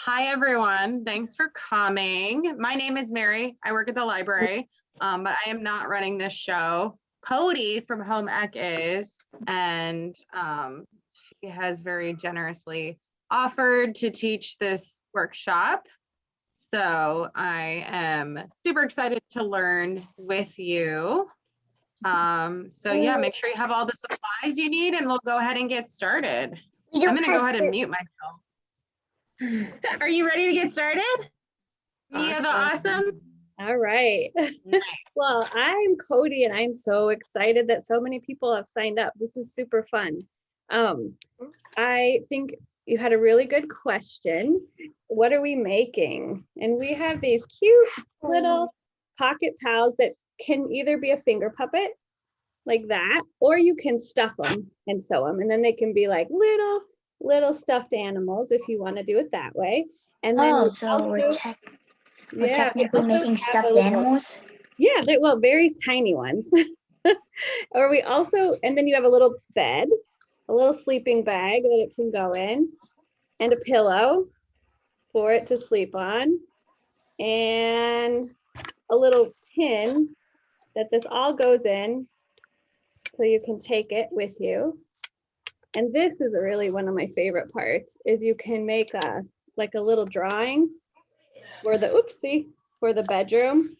Hi, everyone. Thanks for coming. My name is Mary. I work at the library, but I am not running this show. Codi from Home Ec is, and she has very generously offered to teach this workshop. So I am super excited to learn with you. So yeah, make sure you have all the supplies you need and we'll go ahead and get started. I'm gonna go ahead and mute myself. Are you ready to get started? Mia the awesome? All right. Nice. Well, I'm Codi and I'm so excited that so many people have signed up. This is super fun. I think you had a really good question. What are we making? And we have these cute little pocket pals that can either be a finger puppet like that, or you can stuff them and sew them. And then they can be like little stuffed animals if you want to do it that way. And then so we're technically making stuffed animals? Yeah, well, very tiny ones. Or we also, and then you have a little bed, a little sleeping bag that it can go in, and a pillow for it to sleep on, and a little tin that this all goes in, so you can take it with you. And this is really one of my favorite parts, is you can make a little drawing for the bedroom.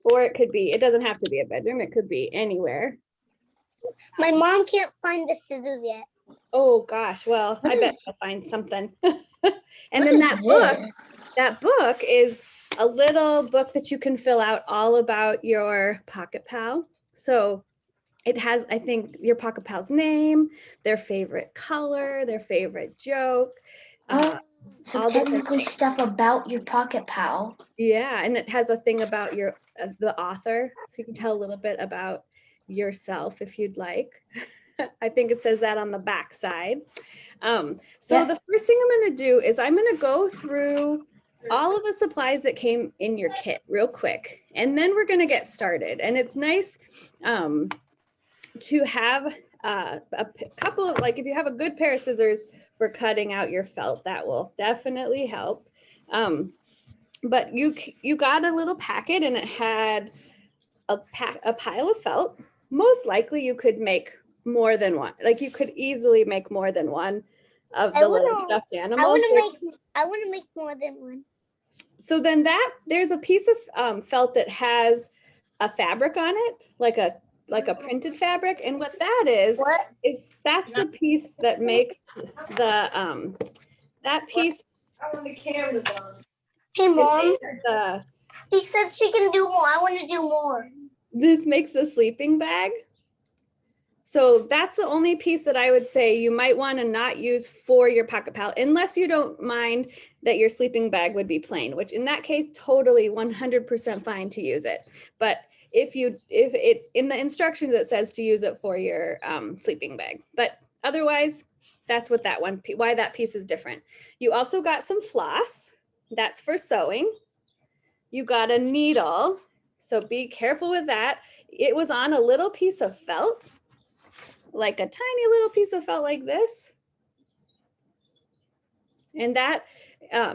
Or it could be, it doesn't have to be a bedroom, it could be anywhere. My mom can't find the scissors yet. Oh gosh, well, I bet I'll find something. And then that book is a little book that you can fill out all about your Pocket Pal. So it has, I think, your Pocket Pal's name, their favorite color, their favorite joke. So technically stuff about your Pocket Pal. Yeah, and it has a thing about your the author, so you can tell a little bit about yourself if you'd like. I think it says that on the back side. The first thing I'm going to do is I'm going to go through all of the supplies that came in your kit real quick, and then we're going to get started. And it's nice to have a couple of, like, if you have a good pair of scissors for cutting out your felt, that will definitely help. But you got a little packet and it had a pile of felt. Most likely you could make more than one. Like you could easily make more than one of the little stuffed animals. I want to make more than one. So then there's a piece of felt that has a fabric on it, like a printed fabric. And what that is that's the piece that makes the that piece. The camera's on. Hey mom, she said she can do more. I want to do more. This makes the sleeping bag. So that's the only piece that I would say you might want to not use for your Pocket Pal, unless you don't mind that your sleeping bag would be plain, which in that case, totally 100% fine to use it. But if it in the instructions, it says to use it for your sleeping bag, but otherwise that's what why that piece is different. You also got some floss. That's for sewing. You got a needle, so be careful with that. It was on a little piece of felt, like a tiny little piece of felt like this. And that,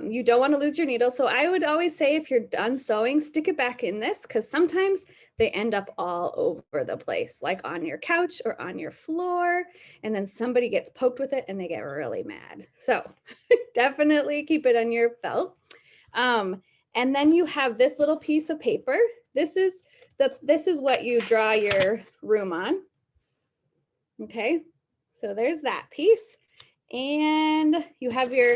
you don't want to lose your needle. So I would always say, if you're done sewing, stick it back in this, because sometimes they end up all over the place, like on your couch or on your floor, and then somebody gets poked with it and they get really mad. So definitely keep it on your felt. And then you have this little piece of paper. This is what you draw your room on. Okay, so there's that piece. And you have your,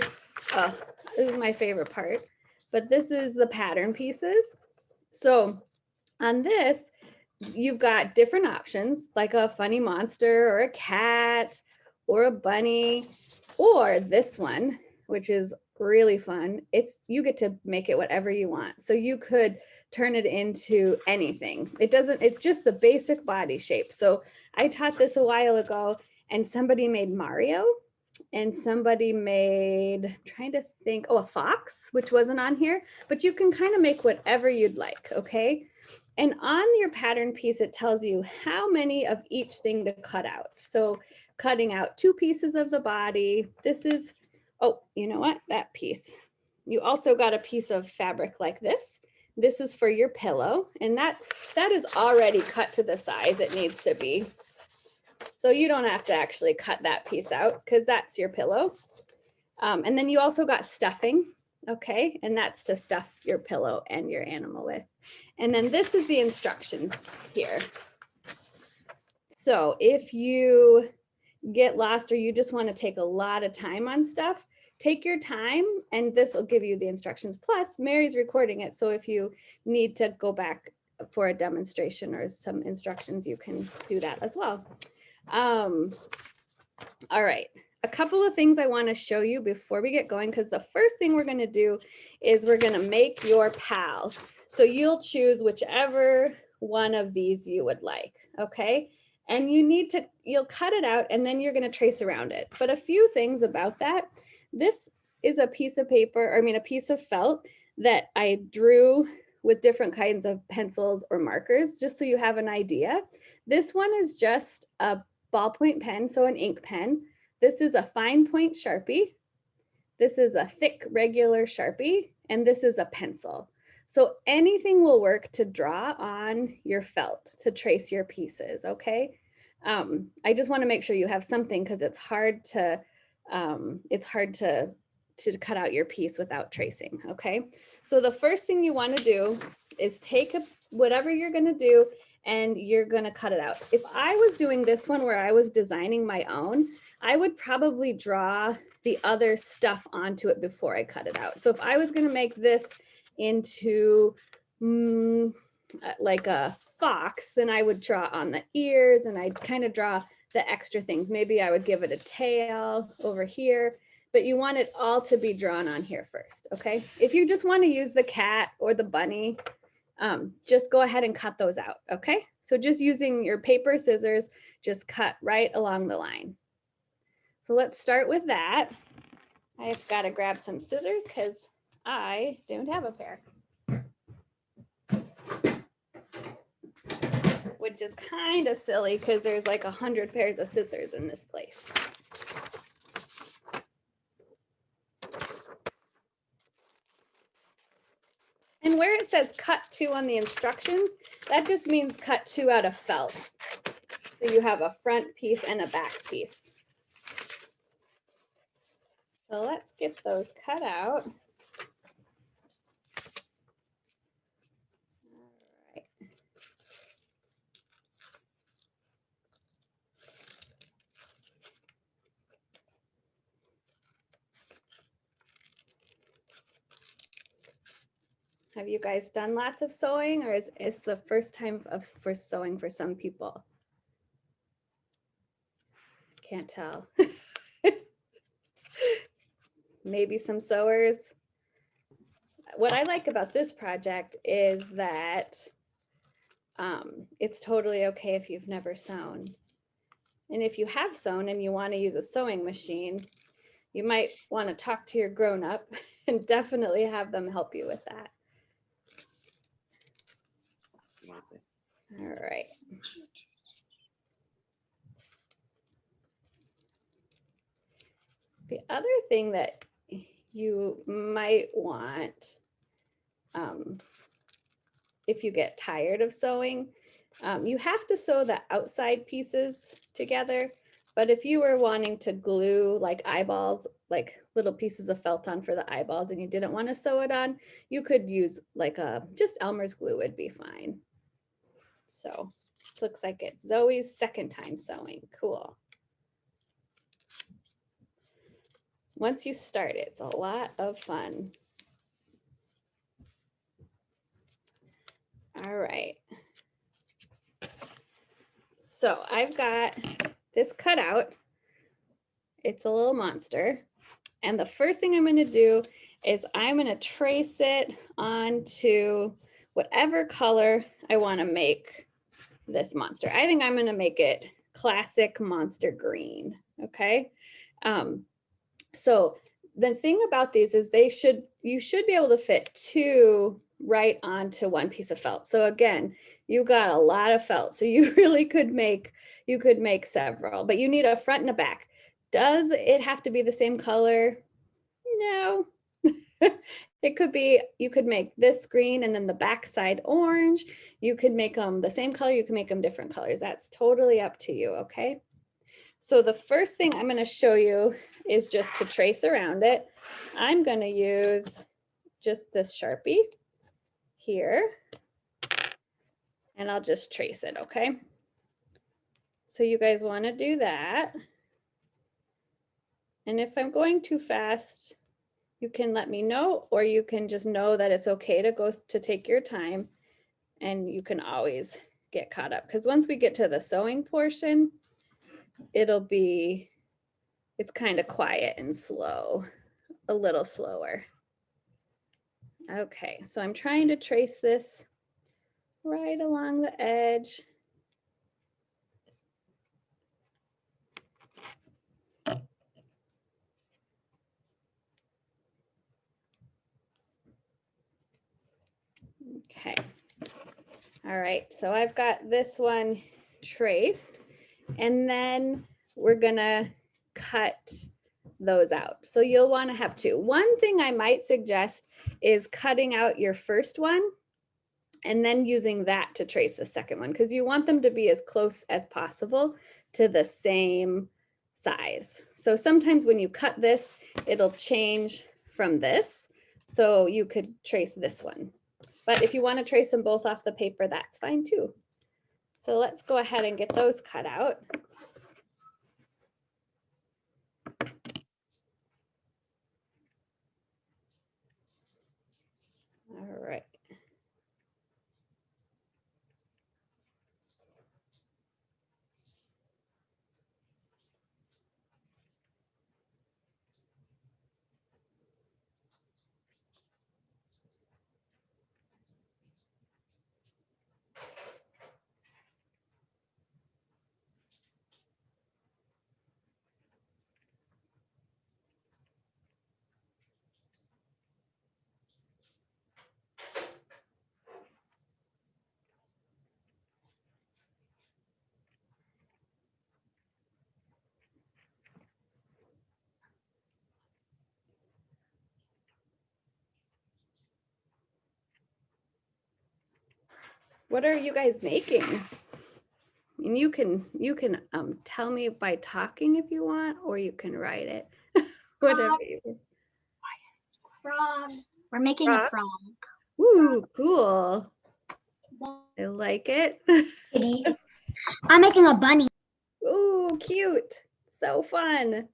this is my favorite part, but this is the pattern pieces. So on this, you've got different options, like a funny monster or a cat or a bunny, or this one, which is really fun. You get to make it whatever you want. So you could turn it into anything. It's just the basic body shape. So I taught this a while ago, and somebody made Mario, and somebody made, trying to think, a fox, which wasn't on here, but you can kind of make whatever you'd like, okay? And on your pattern piece, it tells you how many of each thing to cut out. So cutting out 2 pieces of the body, this is Oh, you know what? That piece. You also got a piece of fabric like this. This is for your pillow, and that is already cut to the size it needs to be. So you don't have to actually cut that piece out because that's your pillow. And then you also got stuffing, okay? And that's to stuff your pillow and your animal with. And then this is the instructions here. So if you get lost or you just want to take a lot of time on stuff, take your time and this will give you the instructions. Plus, Mary's recording it. So if you need to go back for a demonstration or some instructions, you can do that as well. All right, a couple of things I want to show you before we get going, because the first thing we're going to do is we're going to make your pal. So you'll choose whichever one of these you would like, okay? And you'll cut it out and then you're going to trace around it. But a few things about that. This is a piece of paper, a piece of felt that I drew with different kinds of pencils or markers, just so you have an idea. This one is just a ballpoint pen, so an ink pen. This is a fine point Sharpie. This is a thick regular Sharpie, and this is a pencil. So anything will work to draw on your felt, to trace your pieces, okay? I just want to make sure you have something because it's hard to cut out your piece without tracing, okay? So the first thing you want to do is take whatever you're going to do and you're going to cut it out. If I was doing this one where I was designing my own, I would probably draw the other stuff onto it before I cut it out. So if I was going to make this into like a fox, then I would draw on the ears and I'd kind of draw the extra things. Maybe I would give it a tail over here, but you want it all to be drawn on here first, okay? If you just want to use the cat or the bunny, just go ahead and cut those out, okay? So just using your paper scissors, just cut right along the line. So let's start with that. I've got to grab some scissors because I don't have a pair. Which is kind of silly because there's like 100 pairs of scissors in this place. And where it says cut 2 on the instructions, that just means cut 2 out of felt. So you have a front piece and a back piece. So let's get those cut out. All right. Have you guys done lots of sewing, or is the first time for sewing for some people? Can't tell. Maybe some sewers. What I like about this project is that it's totally okay if you've never sewn. And if you have sewn and you want to use a sewing machine, you might want to talk to your grown-up and definitely have them help you with that. All right. The other thing that you might want, if you get tired of sewing, you have to sew the outside pieces together. But if you were wanting to glue like eyeballs, like little pieces of felt on for the eyeballs, and you didn't want to sew it on, you could use like just Elmer's glue would be fine. So looks like it's Zoe's second time sewing. Cool. Once you start, it's a lot of fun. All right. So I've got this cut out. It's a little monster. And the first thing I'm going to do is I'm going to trace it onto whatever color I want to make this monster. I think I'm going to make it classic monster green. Okay. So the thing about these is you should be able to fit 2 right onto one piece of felt. So again, you got a lot of felt. So you really could make several, but you need a front and a back. Does it have to be the same color? No. It could be, you could make this green and then the back side orange. You could make them the same color, you can make them different colors. That's totally up to you, okay? So the first thing I'm going to show you is just to trace around it. I'm going to use just this Sharpie here, and I'll just trace it, okay? So you guys want to do that. And if I'm going too fast, you can let me know, or you can just know that it's okay to take your time, and you can always get caught up. Because once we get to the sewing portion, it's kind of quiet and slow, a little slower. Okay, so I'm trying to trace this right along the edge. Okay. All right, so I've got this one traced, and then we're gonna cut those out. So you'll want to have two. One thing I might suggest is cutting out your first one and then using that to trace the second one, because you want them to be as close as possible to the same size. So sometimes when you cut this, it'll change from this. So you could trace this one. But if you want to trace them both off the paper, that's fine too. So let's go ahead and get those cut out. All right. What are you guys making? And you can tell me by talking if you want, or you can write it. Whatever you want. Frog. We're making a frog. Ooh, cool. I like it. Kitty. I'm making a bunny. Ooh, cute. So fun.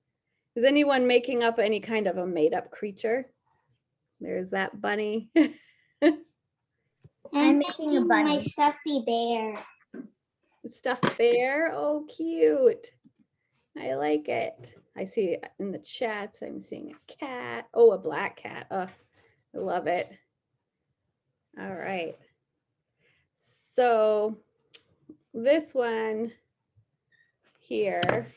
Is anyone making up any kind of a made-up creature? There's that bunny. I'm making a bunny. My stuffy bear. Stuffed bear. Oh, cute. I like it. I see in the chats, I'm seeing a cat. Oh, a black cat. Oh, I love it. All right. So this one here,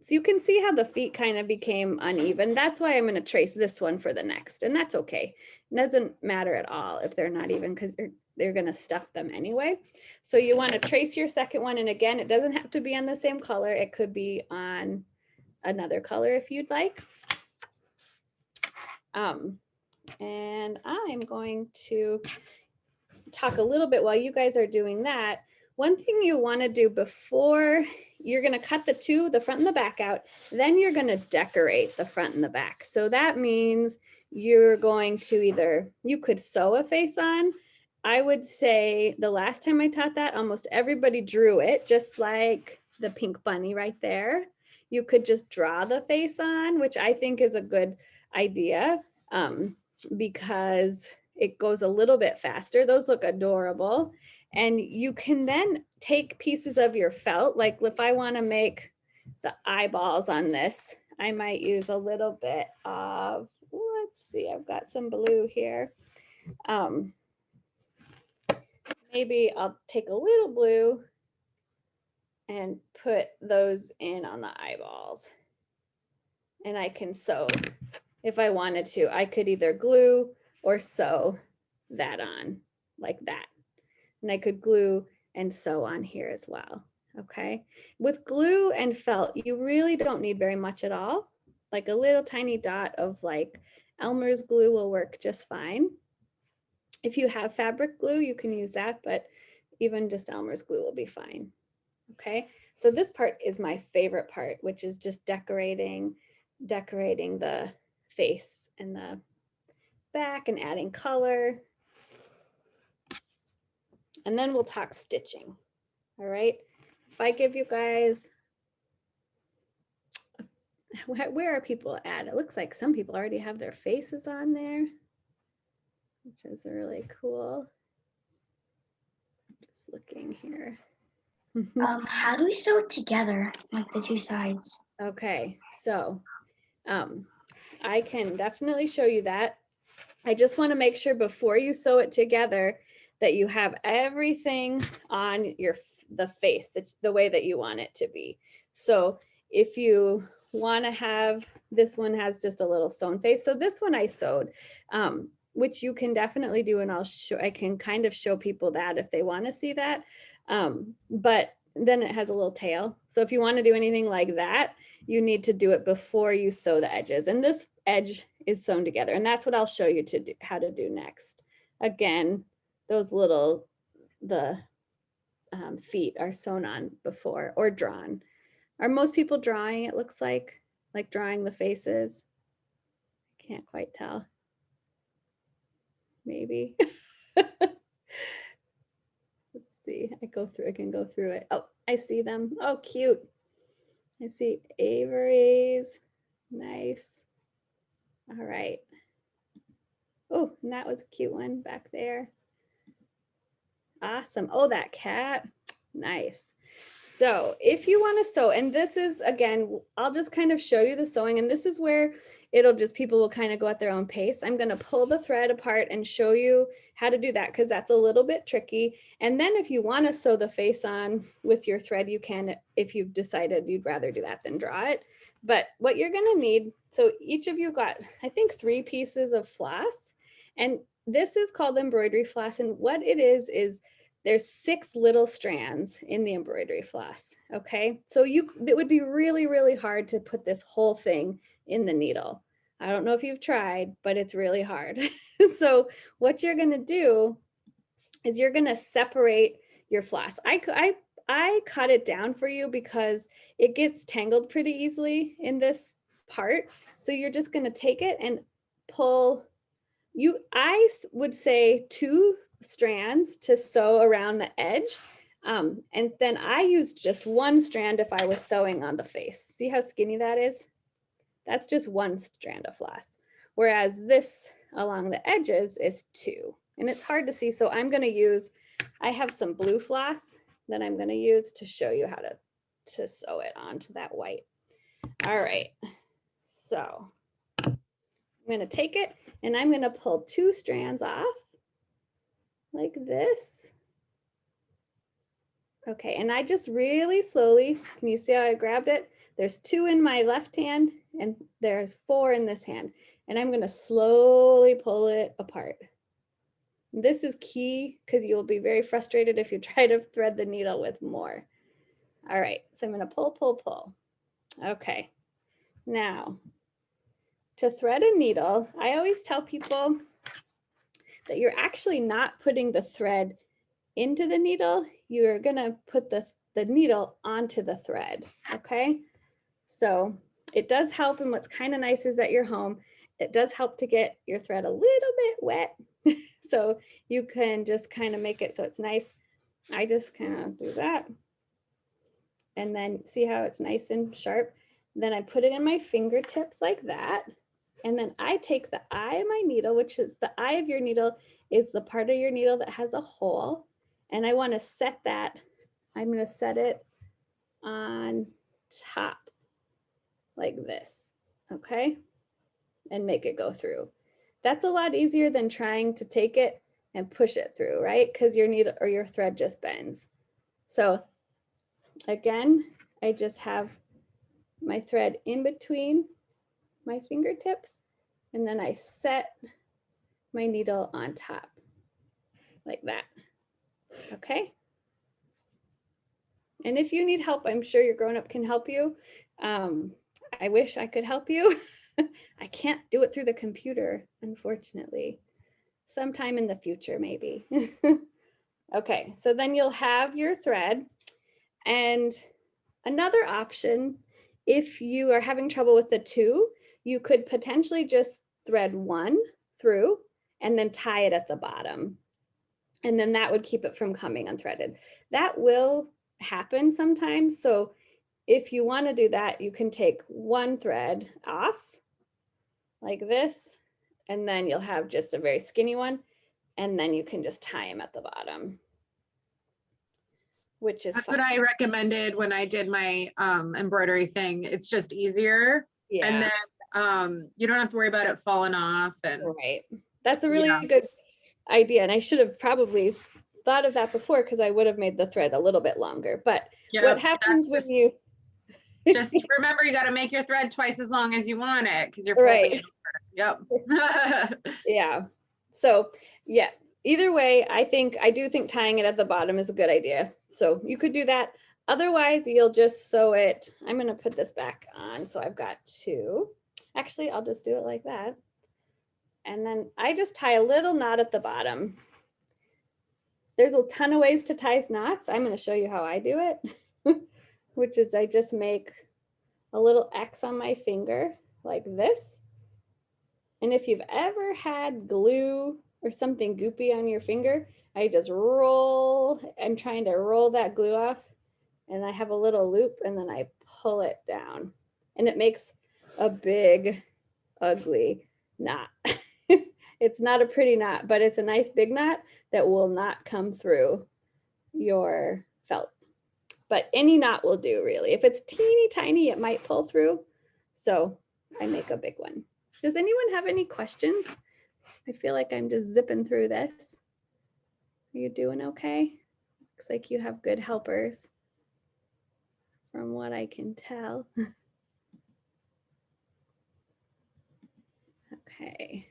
so you can see how the feet kind of became uneven. That's why I'm going to trace this one for the next, and that's okay. It doesn't matter at all if they're not even, because they're going to stuff them anyway. So you want to trace your second one, and again, it doesn't have to be on the same color. It could be on another color if you'd like. And I'm going to talk a little bit while you guys are doing that. One thing you want to do before you're going to cut the front and the back out, then you're going to decorate the front and the back. So that means you're going to you could sew a face on. I would say the last time I taught that, almost everybody drew it, just like the pink bunny right there. You could just draw the face on, which I think is a good idea because it goes a little bit faster. Those look adorable. And you can then take pieces of your felt, like if I want to make the eyeballs on this, I might use a little bit of, let's see, I've got some blue here. Maybe I'll take a little blue and put those in on the eyeballs. And I can sew if I wanted to. I could either glue or sew that on like that. And I could glue and sew on here as well, okay? With glue and felt, you really don't need very much at all. like a little tiny dot of like Elmer's glue will work just fine. If you have fabric glue, you can use that, but even just Elmer's glue will be fine. Okay, so this part is my favorite part, which is just decorating the face and the back and adding color. And then we'll talk stitching. All right, if I give you guys, where are people at? It looks like some people already have their faces on there, which is really cool. Just looking here. How do we sew it together, like the two sides? Okay, so I can definitely show you that. I just want to make sure before you sew it together that you have everything on the face, the way that you want it to be. So if you want to have, this one has just a little sewn face. So this one I sewed, which you can definitely do, and I can kind of show people that if they want to see that. But then it has a little tail. So if you want to do anything like that, you need to do it before you sew the edges. And this edge is sewn together, and that's what I'll show you how to do next. Again, those little, the feet are sewn on before or drawn. Are most people drawing, it looks like drawing the faces? Can't quite tell. Maybe. Let's see, I can go through it. Oh, I see them. Oh, cute. I see Avery's. Nice. All right. Oh, and that was a cute one back there. Awesome. Oh, that cat. Nice. So if you want to sew, and this is, again, I'll just kind of show you the sewing, and this is where people will kind of go at their own pace. I'm going to pull the thread apart and show you how to do that, because that's a little bit tricky. And then if you want to sew the face on with your thread, you can, if you've decided you'd rather do that than draw it. But what you're going to need, so each of you got, I think, 3 pieces of floss, and this is called embroidery floss. And what it is there's 6 little strands in the embroidery floss. Okay, so it would be really, really hard to put this whole thing in the needle. I don't know if you've tried, but it's really hard. So what you're going to do is you're going to separate your floss. I cut it down for you because it gets tangled pretty easily in this part. So you're just going to take it and pull. I would say 2 strands to sew around the edge. And then I used just 1 strand if I was sewing on the face. See how skinny that is? That's just 1 strand of floss. Whereas this along the edges is 2. And it's hard to see, so I'm going to use, I have some blue floss that I'm going to use to show you how to sew it onto that white. All right, so I'm going to take it and I'm going to pull 2 strands off like this. Okay, and I just really slowly, can you see how I grabbed it? There's 2 in my left hand and there's 4 in this hand. And I'm going to slowly pull it apart. This is key because you'll be very frustrated if you try to thread the needle with more. All right, so I'm going to pull, pull, pull. Okay, now to thread a needle, I always tell people that you're actually not putting the thread into the needle. You're going to put the needle onto the thread. Okay, so it does help, and what's kind of nice is that you're home. It does help to get your thread a little bit wet. So you can just kind of make it so it's nice. I just kind of do that. And then see how it's nice and sharp. Then I put it in my fingertips like that. And then I take the eye of my needle, which is the eye of your needle is the part of your needle that has a hole. And I want to set that, I'm going to set it on top like this, okay? And make it go through. That's a lot easier than trying to take it and push it through, right? Because your needle or your thread just bends. So again, I just have my thread in between my fingertips, and then I set my needle on top like that, okay? And if you need help, I'm sure your grown-up can help you. I wish I could help you. I can't do it through the computer, unfortunately. Sometime in the future, maybe. Okay, so then you'll have your thread. And another option, if you are having trouble with the two, you could potentially just thread one through and then tie it at the bottom. And then that would keep it from coming unthreaded. That will happen sometimes. So if you want to do that, you can take one thread off like this, and then you'll have just a very skinny one. And then you can just tie them at the bottom, which is That's fun. what I recommended when I did my embroidery thing. It's just easier. Yeah. And then you don't have to worry about it falling off. And Right. That's a really good idea. And I should have probably thought of that before, because I would have made the thread a little bit longer. But what happens when you just remember, you got to make your thread twice as long as you want it, because you're folding it over. Yep. Yeah. So yeah, either way, I do think tying it at the bottom is a good idea. So you could do that. Otherwise, you'll just sew it. I'm going to put this back on. So I've got two. Actually, I'll just do it like that. And then I just tie a little knot at the bottom. There's a ton of ways to tie knots. I'm going to show you how I do it, which is I just make a little X on my finger like this. And if you've ever had glue or something goopy on your finger, I just roll, I'm trying to roll that glue off, and I have a little loop, and then I pull it down, and it makes a big, ugly knot. It's not a pretty knot, but it's a nice big knot that will not come through your felt. But any knot will do, really. If it's teeny tiny, it might pull through. So I make a big one. Does anyone have any questions? I feel like I'm just zipping through this. Are you doing okay? Looks like you have good helpers from what I can tell. Okay.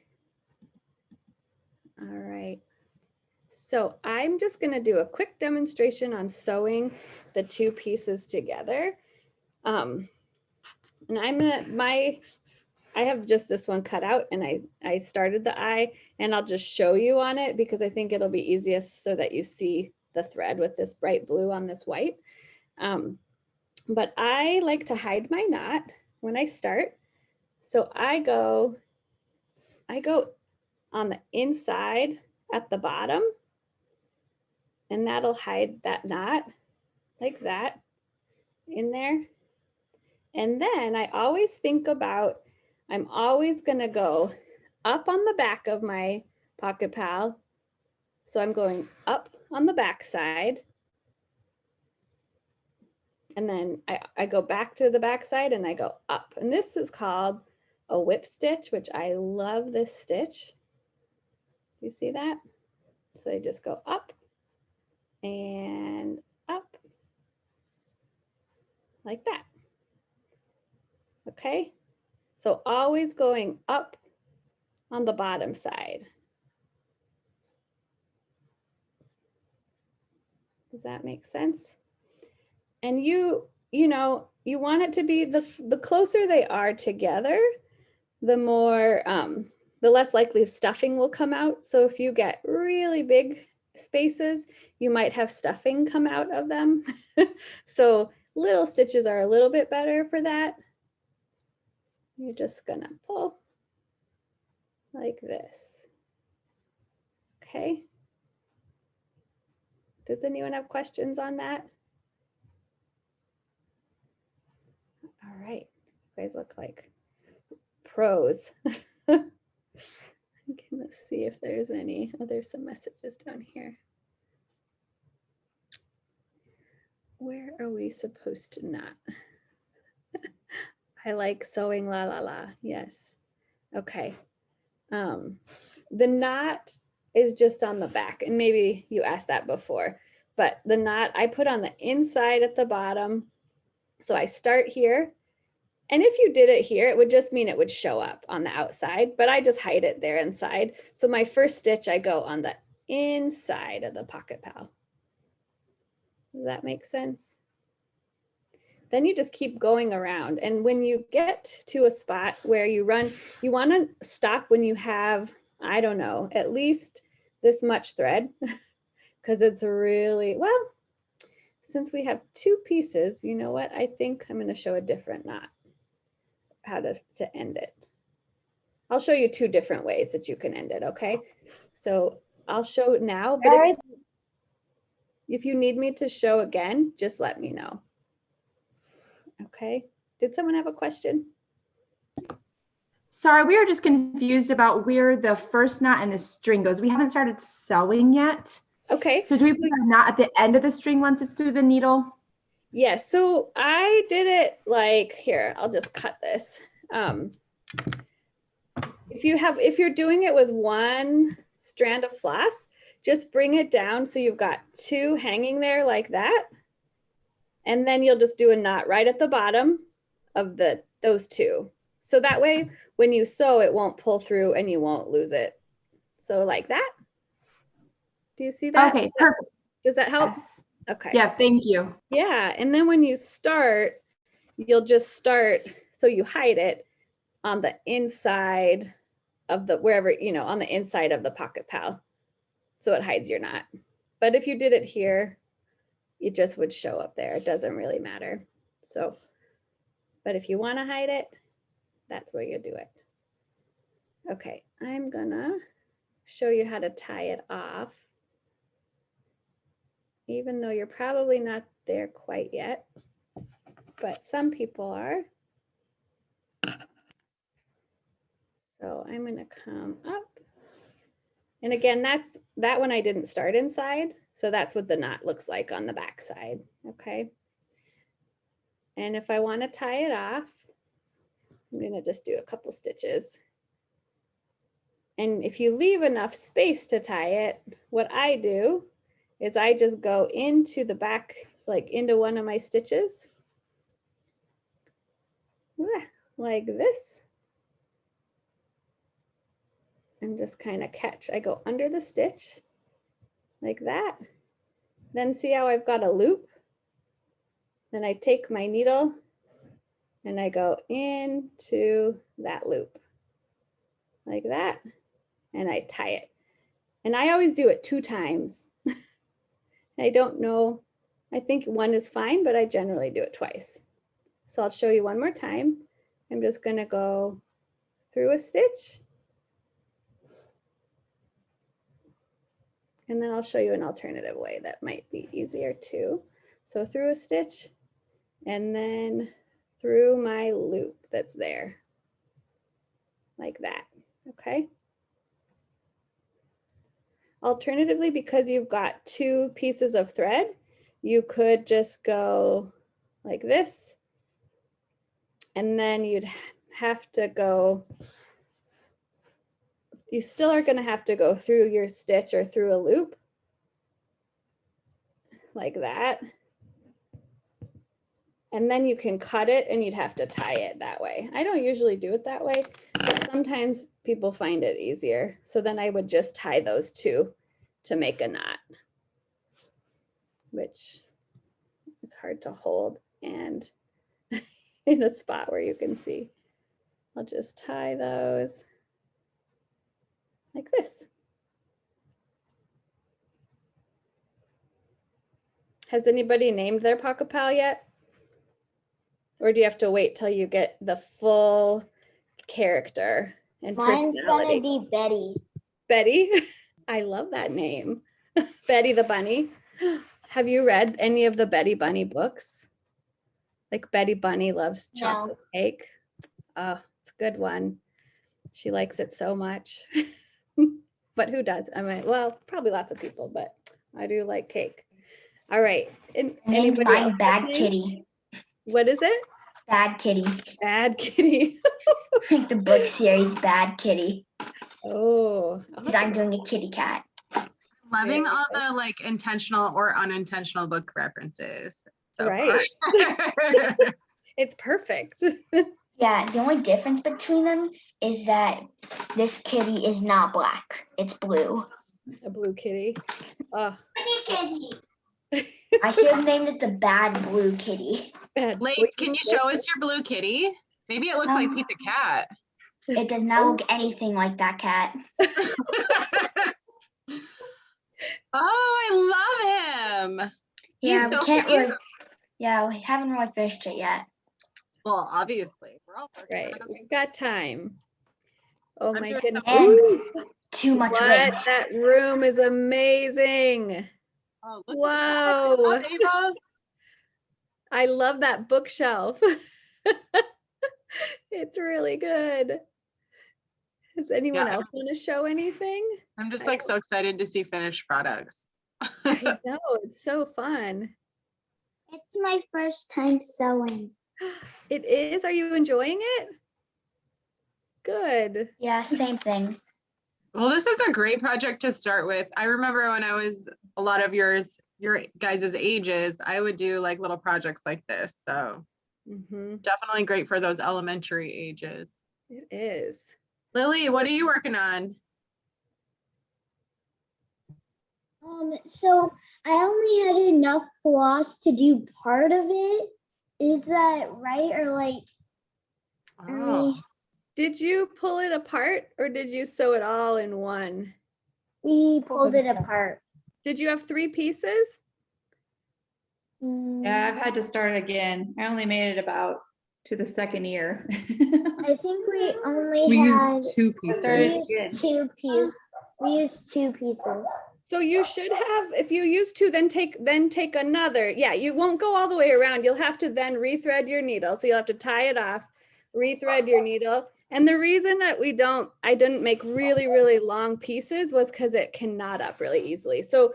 All right. So I'm just going to do a quick demonstration on sewing the two pieces together. And I have just this one cut out, and I started the eye, and I'll just show you on it because I think it'll be easiest so that you see the thread with this bright blue on this white. But I like to hide my knot when I start. So I go on the inside at the bottom, and that'll hide that knot like that in there. And then I always think about, I'm always going to go up on the back of my Pocket Pal. So I'm going up on the back side. And then I go back to the back side and I go up. And this is called a whip stitch, which I love this stitch. You see that? So I just go up and up like that. Okay, so always going up on the bottom side. Does that make sense? And you know, you want it to be the closer they are together, the more, the less likely stuffing will come out. So if you get really big spaces, you might have stuffing come out of them. So little stitches are a little bit better for that. You're just gonna pull like this. Okay. Does anyone have questions on that? All right, you guys look like pros. Okay, let's see if there's any. Oh, there's some messages down here. Where are we supposed to knot? I like sewing la la la. Yes. Okay. The knot is just on the back, and maybe you asked that before, but the knot I put on the inside at the bottom. So I start here, and if you did it here, it would just mean it would show up on the outside, but I just hide it there inside. So my first stitch, I go on the inside of the Pocket Pal. Does that make sense? Then you just keep going around. And when you get to a spot where you run, you want to stop when you have, I don't know, at least this much thread, because it's really, well, since we have 2 pieces, you know what? I think I'm going to show a different knot, how to end it. I'll show you 2 different ways that you can end it, okay? So I'll show it now, but if you need me to show again, just let me know. Okay, did someone have a question? Sorry, we were just confused about where the first knot in the string goes. We haven't started sewing yet. Okay. So do we put a knot at the end of the string once it's through the needle? Yes, so I did it like, here, I'll just cut this. If you're doing it with 1 strand of floss, just bring it down so you've got 2 hanging there like that. And then you'll just do a knot right at the bottom of those 2. So that way, when you sew, it won't pull through and you won't lose it. So like that. Do you see that? Okay, perfect. Does that help? Yes. Okay. Yeah, thank you. Yeah, and then when you start, you'll just start, so you hide it on the inside of the, wherever, you know, on the inside of the pocket pal. So it hides your knot. But if you did it here, it just would show up there. It doesn't really matter. So, but if you want to hide it, that's where you do it. Okay, I'm gonna show you how to tie it off, even though you're probably not there quite yet, but some people are. So I'm gonna come up. And again, that one I didn't start inside. So that's what the knot looks like on the back side, okay? And if I want to tie it off, I'm going to just do a couple stitches. And if you leave enough space to tie it, what I do is I just go into the back, like into one of my stitches, like this, and just kind of catch. I go under the stitch like that. Then see how I've got a loop? Then I take my needle and I go into that loop like that, and I tie it. And I always do it 2 times. I don't know, I think 1 is fine, but I generally do it twice. So I'll show you one more time. I'm just gonna go through a stitch, and then I'll show you an alternative way that might be easier too. So through a stitch, and then through my loop that's there, like that, okay? Alternatively, because you've got 2 pieces of thread, you could just go like this, and then you'd have to go, you still are gonna have to go through your stitch or through a loop, like that. And then you can cut it and you'd have to tie it that way. I don't usually do it that way, but sometimes people find it easier. So then I would just tie those 2 to make a knot, which it's hard to hold and in a spot where you can see. I'll just tie those like this. Has anybody named their pocket pal yet? Or do you have to wait till you get the full character and personality? Mine's gonna be Betty. Betty? I love that name. Betty the Bunny. Have you read any of the Betty Bunny books? Like Betty Bunny Loves Chocolate Cake. Oh, it's a good one. She likes it so much. But who does? I mean, well, probably lots of people, but I do like cake. All right. Anybody else? Bad Kitty. What is it? Bad Kitty. Bad Kitty. The book series Bad Kitty. Oh. Because I'm doing a kitty cat. Loving all the like intentional or unintentional book references. So right. It's perfect. Yeah, the only difference between them is that this kitty is not black. It's blue. A blue kitty. Oh. Kitty. I should have named it the Bad Blue Kitty. Bad. Lake, Wait, can you show us your blue kitty? Maybe it looks like Pete the cat. It does not look anything like that cat. Oh, I love him. Yeah, He's we so can't cute. really. Yeah, we haven't really finished it yet. Well, obviously, we're all working Right, on it. we've got time. Oh I'm my doing goodness. And Ooh, too much what? lint. That room is amazing. Oh, look Whoa. at that. Ava. I love that bookshelf. It's really good. Does anyone Yeah, else want to show anything? I'm just I like so excited to see finished products. I know, it's so fun. It's my first time sewing. It is. Are you enjoying it? Good. Yeah, same thing. Well, this is a great project to start with. I remember when I was a lot of your guys' ages, I would do like little projects like this. So definitely great for those elementary ages. It is. Lily, what are you working on? So I only had enough floss to do part of it. Is that right? Or like, Oh, Did you pull it apart or did you sew it all in one? we pulled it apart. Did you have 3 pieces? Yeah, I've had to start again. I only made it about to the second year. I think we only We had used 2 pieces. we used two pieces. So you should have, if you use 2, then take another. Yeah, you won't go all the way around. You'll have to then rethread your needle. So you'll have to tie it off, rethread your needle. And the reason that I didn't make really, really long pieces was because it can knot up really easily. So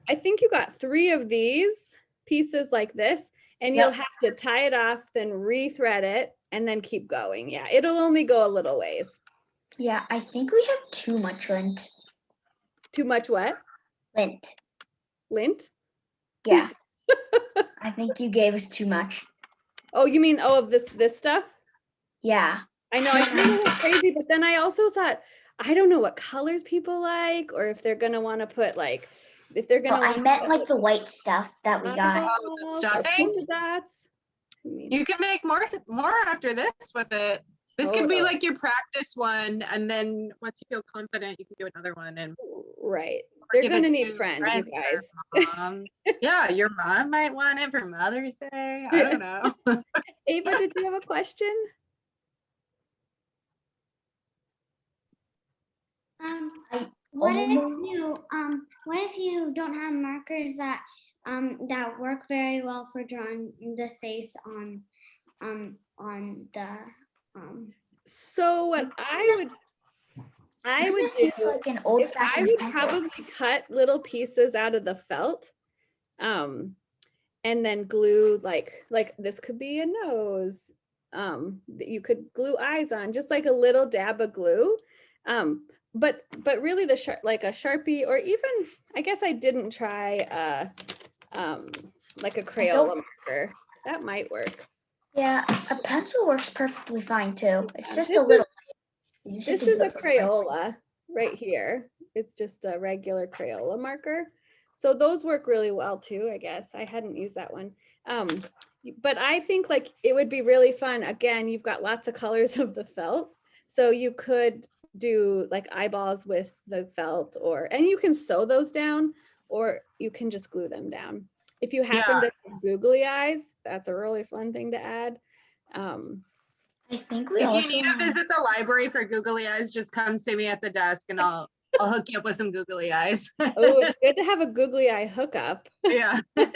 I think you got 3 of these pieces like this, and you'll have to tie it off, then rethread it, and then keep going. Yeah, it'll only go a little ways. Yeah, I think we have too much lint. Too much what? Lint. Lint? Yeah. I think you gave us too much. Oh, you mean, of this stuff? Yeah. I know, I think it was crazy, but then I also thought, I don't know what colors people like, or if they're gonna want to put like, if they're gonna Well, I meant like the white stuff that we got. Oh, the stuffing? polka dots. I mean, You can make more after this with it. This could be Totally. like your practice one, and then once you feel confident, you can do another one. And right. or They're give gonna it need to friends, you or guys. mom. Yeah, your mom might want it for Mother's Day. I don't know. Ava, did you have a question? What if you don't have markers that that work very well for drawing the face on the So what I would This do is like an is I old-fashioned would pencil. probably cut little pieces out of the felt, and then glue like this could be a nose, that you could glue eyes on, just like a little dab of glue. But really like a Sharpie, or even, I guess I didn't try like a Crayola marker. That might work. Yeah, a pencil works perfectly fine too. It's just This a little. You just have This to is do a it right. Crayola right here. It's just a regular Crayola marker. So those work really well too, I guess. I hadn't used that one. But I think like it would be really fun. Again, you've got lots of colors of the felt. So you could do like eyeballs with the felt, and you can sew those down, or you can just glue them down. If you happen to have googly eyes, that's a really fun thing to add. I think we If you also need to visit the library for googly eyes, just come see me at the desk, and I'll hook you up with some googly eyes. Oh, it's good to have a googly eye hookup. Yeah. I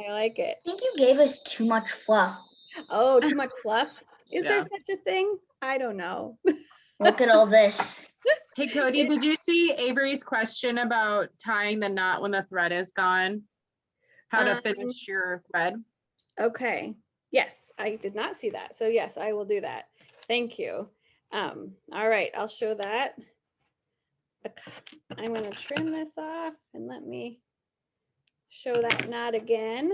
like it. I think you gave us too much fluff. Oh, too much fluff? Is there Yeah. such a thing? I don't know. Look at all this. Hey, Cody, did you see Avery's question about tying the knot when the thread is gone? How to finish your thread? Okay. Yes, I did not see that. So yes, I will do that. Thank you. All right, I'll show that. I'm going to trim this off and let me show that knot again.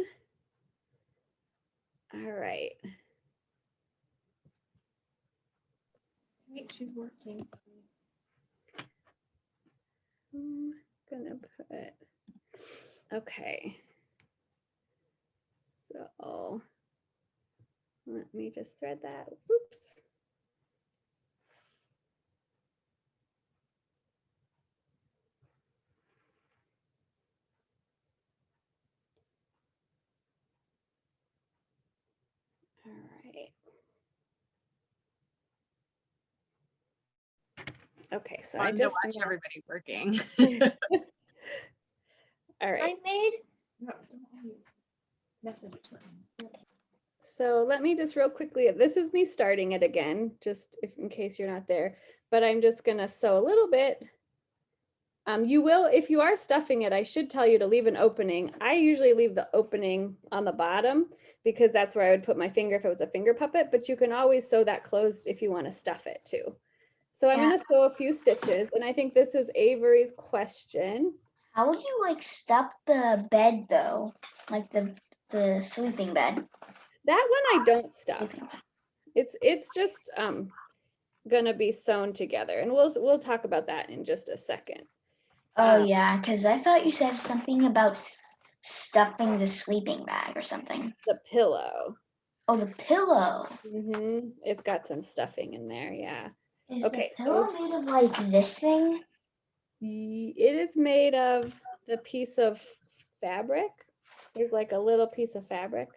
All right. She's working. I'm gonna put, Okay. So let me just thread that. Oops. All right. Okay, so I Fun to just watch everybody working. all right. I made. So let me just real quickly, this is me starting it again, just if in case you're not there, but I'm just gonna sew a little bit. You will, if you are stuffing it, I should tell you to leave an opening. I usually leave the opening on the bottom because that's where I would put my finger if it was a finger puppet, but you can always sew that closed if you want to stuff it too. So I'm gonna sew a few stitches, and I think this is Avery's question. How would you like stuff the bed though? Like the sleeping bed? That one I don't stuff. It's just gonna be sewn together, and we'll talk about that in just a second. Oh yeah, because I thought you said something about stuffing the sleeping bag or something. The pillow. Oh, the pillow. It's got some stuffing in there, yeah. Is Okay, the pillow made of like this thing? It is made of the piece of fabric. There's like a little piece of fabric.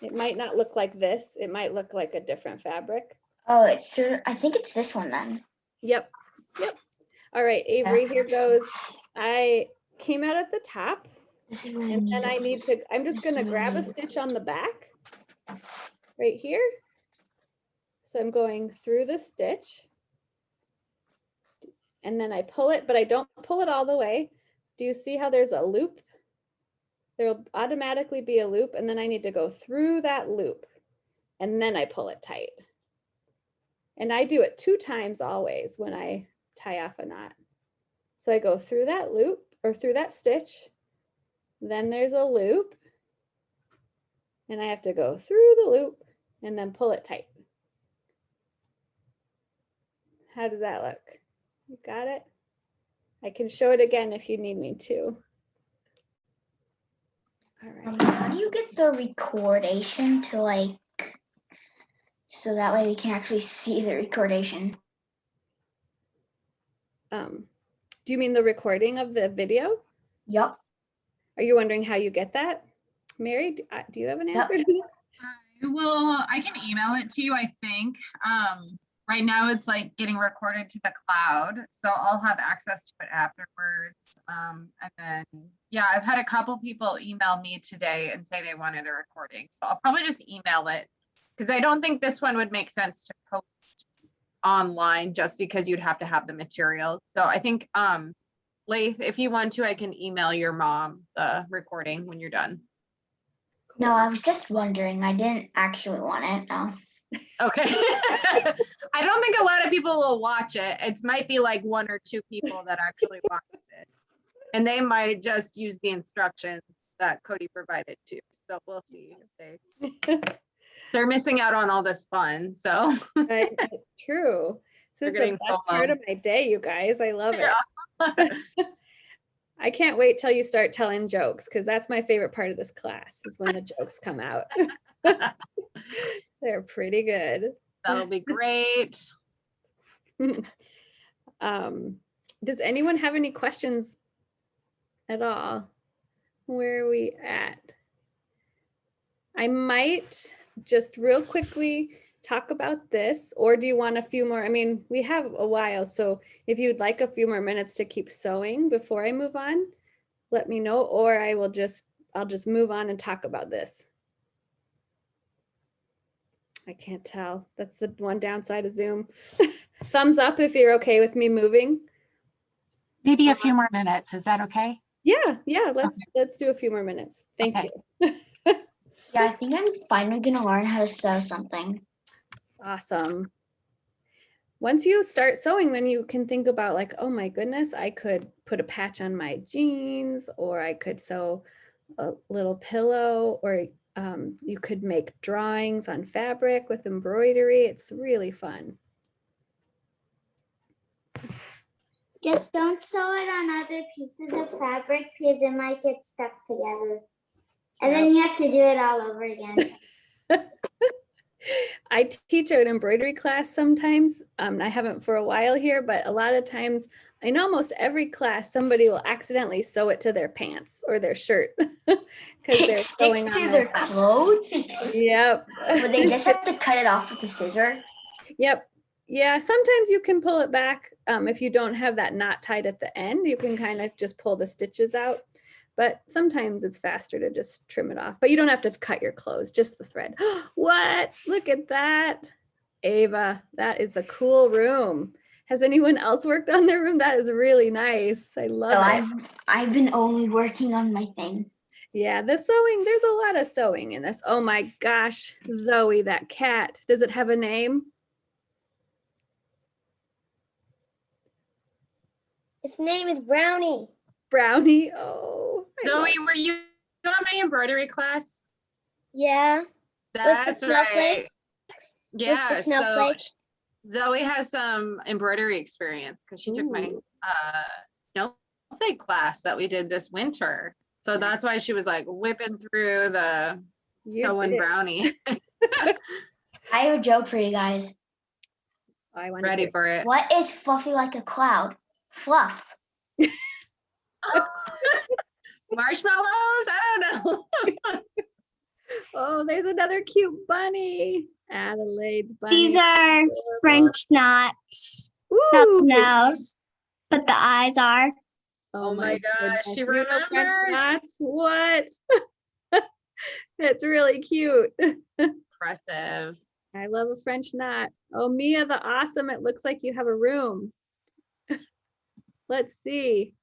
It might not look like this. It might look like a different fabric. Oh, it's I think it's this one then. Yep. All right, Avery, here goes. I came out at the top, and then I'm just gonna grab a stitch on the back right here. So I'm going through the stitch, and then I pull it, but I don't pull it all the way. Do you see how there's a loop? There'll automatically be a loop, and then I need to go through that loop, and then I pull it tight. And I do it 2 times always when I tie off a knot. So I go through that loop or through that stitch, then there's a loop, and I have to go through the loop and then pull it tight. How does that look? You got it? I can show it again if you need me to. All right. How do you get the recordation to like, so that way we can actually see the recordation? Do you mean the recording of the video? Yup. Are you wondering how you get that? Mary, do you have an answer to that? I can email it to you, I think. Right now it's like getting recorded to the cloud, so I'll have access to it afterwards. And then, yeah, I've had a couple people email me today and say they wanted a recording, so I'll probably just email it because I don't think this one would make sense to post online just because you'd have to have the material. So I think, Laith, if you want to, I can email your mom the recording when you're done. No, I was just wondering. I didn't actually want it. No. Okay. I don't think a lot of people will watch it. It might be like 1 or 2 people that actually watched it. And they might just use the instructions that Codi provided too. So we'll see if they're missing out on all this fun. So Right, true. This is the best part of my day, you guys. I love it. I can't wait till you start telling jokes because that's my favorite part of this class is when the jokes come out. They're pretty good. That'll be great. Does anyone have any questions at all? Where are we at? I might just real quickly talk about this, or do you want a few more? I mean, we have a while, so if you'd like a few more minutes to keep sewing before I move on, let me know, or I'll just move on and talk about this. I can't tell. That's the one downside of Zoom. Thumbs up if you're okay with me moving. Maybe a few more minutes. Is that okay? Yeah, let's do a few more minutes. Thank you. Yeah, I think I'm finally gonna learn how to sew something. Awesome. Once you start sewing, then you can think about like, oh my goodness, I could put a patch on my jeans, or I could sew a little pillow, or you could make drawings on fabric with embroidery. It's really fun. Just don't sew it on other pieces of fabric because it might get stuck together. And then you have to do it all over again. I teach an embroidery class sometimes. I haven't for a while here, but a lot of times in almost every class, somebody will accidentally sew it to their pants or their shirt because It they're sticks sewing to on their their clothes. Yep. But they just have to cut it off with a scissor. Yep. Yeah, sometimes you can pull it back. If you don't have that knot tied at the end, you can kind of just pull the stitches out. But sometimes it's faster to just trim it off. But you don't have to cut your clothes, just the thread. What? Look at that. Ava, that is a cool room. Has anyone else worked on their room? That is really nice. I love So it. I've been only working on my thing. Yeah, the sewing, there's a lot of sewing in this. Oh my gosh, Zoe, that cat. Does it have a name? Its name is Brownie. Brownie. Oh, I love Zoe, were you on my embroidery class? Yeah. That's right. snowflake? Yeah, so snowflake? Zoe has some embroidery experience because she took my Ooh. snowflake class that we did this winter. So that's why she was like whipping through the You sewing did. brownie. I have a joke for you guys. I want to Ready hear. for it. What is fluffy like a cloud? Fluff. Marshmallows? I don't know. Oh, there's another cute bunny. Adelaide's bunny. These are Adorable. French knots. Not the Ooh. nose, but the eyes are. Oh my gosh, goodness. she You know French remembers. knots? What? That's really cute. Impressive. I love a French knot. Oh, Mia the awesome. It looks like you have a room. Let's see.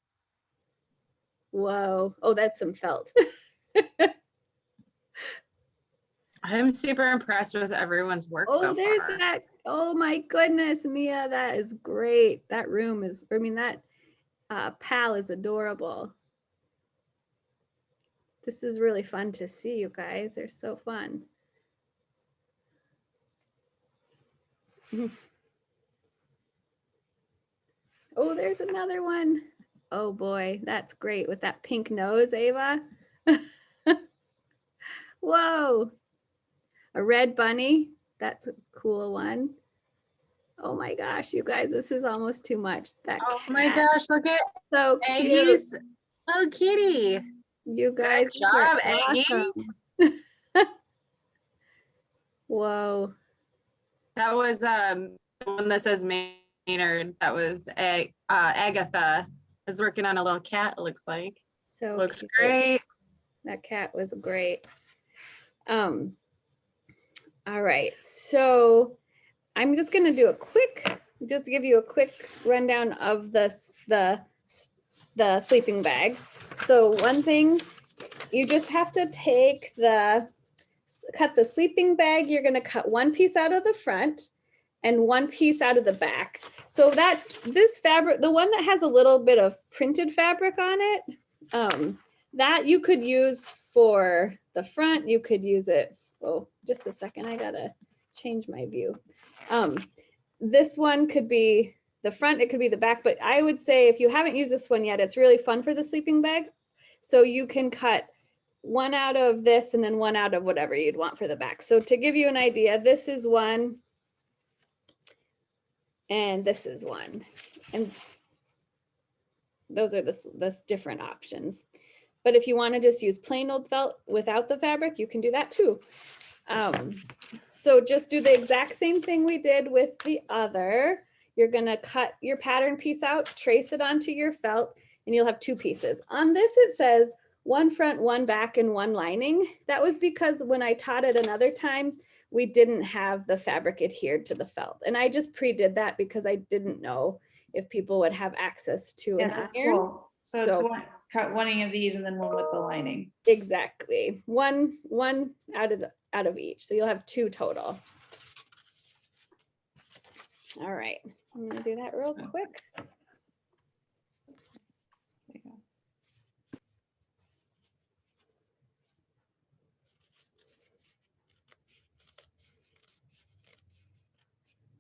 Whoa. Oh, that's some felt. I'm super impressed with everyone's work Oh, so there's far. that. Oh my goodness, Mia, that is great. That room is, I mean, that pal is adorable. This is really fun to see, you guys. They're so fun. Oh, there's another one. Oh boy, that's great with that pink nose, Ava. Whoa. A red bunny. That's a cool one. Oh my gosh, you guys, this is almost too much. That Oh my cat, gosh, look at so cute. Aggie's little kitty. You Good guys, these are job, Aggie. awesome. Whoa. That was the one that says Maynard. That was Agatha is working on a little cat, it looks like. So Looks cute. great. That cat was great. All right, so I'm just gonna do just give you a quick rundown of the sleeping bag. So one thing, you just have to cut the sleeping bag. You're gonna cut one piece out of the front and one piece out of the back. So that this fabric, the one that has a little bit of printed fabric on it, that you could use for the front. You could use it, oh, just a second, I gotta change my view. This one could be the front, it could be the back, but I would say if you haven't used this one yet, it's really fun for the sleeping bag. So you can cut one out of this and then one out of whatever you'd want for the back. So to give you an idea, this is one and this is one. And those are the different options. But if you want to just use plain old felt without the fabric, you can do that too. So just do the exact same thing we did with the other. You're gonna cut your pattern piece out, trace it onto your felt, and you'll have two pieces. On this, it says one front, one back, and one lining. That was because when I taught it another time, we didn't have the fabric adhered to the felt. And I just pre-did that because I didn't know if people would have access to an That's iron. cool. So it's cut one of these and then one with the lining. Exactly. One out of each. So you'll have two total. All right. I'm gonna do that real quick. There you go.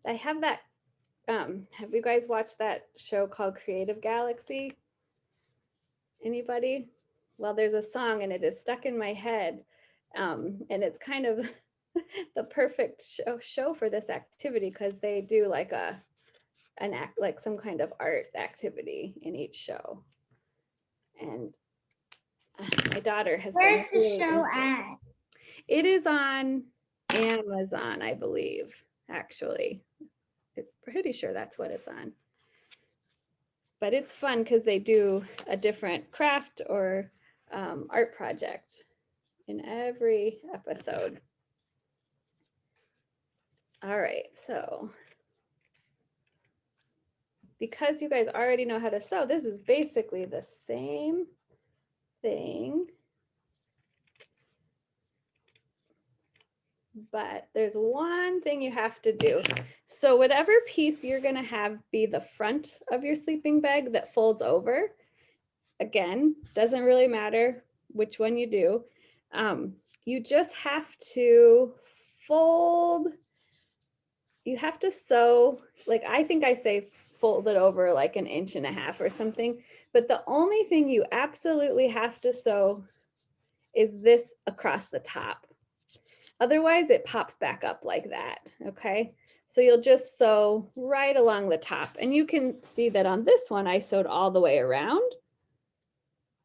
I have that have you guys watched that show called Creative Galaxy? Anybody? Well, there's a song and it is stuck in my head. And it's kind of the perfect show for this activity because they do like like some kind of art activity in each show. And my daughter has been Where's the really show into it. at? It is on Amazon, I believe, actually. I'm pretty sure that's what it's on. But it's fun because they do a different craft or art project in every episode. All right, so because you guys already know how to sew, this is basically the same thing, but there's one thing you have to do. So whatever piece you're gonna have be the front of your sleeping bag that folds over, again, doesn't really matter which one you do. You just have to fold, you have to sew, like I think I say fold it over like 1.5 inches or something, but the only thing you absolutely have to sew is this across the top. Otherwise it pops back up like that, okay? So you'll just sew right along the top, and you can see that on this one I sewed all the way around,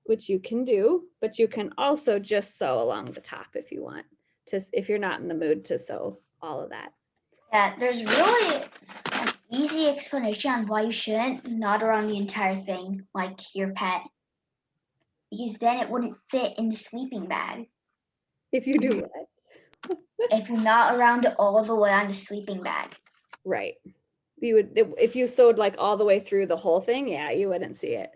which you can do, but you can also just sew along the top if you want to, if you're not in the mood to sew all of that. Yeah, there's really an easy explanation on why you shouldn't knot around the entire thing like your pet, because then it wouldn't fit in the sleeping bag. If you do what? If you knot around it all the way on the sleeping bag. Right. You would, if you sewed like all the way through the whole thing, yeah, you wouldn't see it.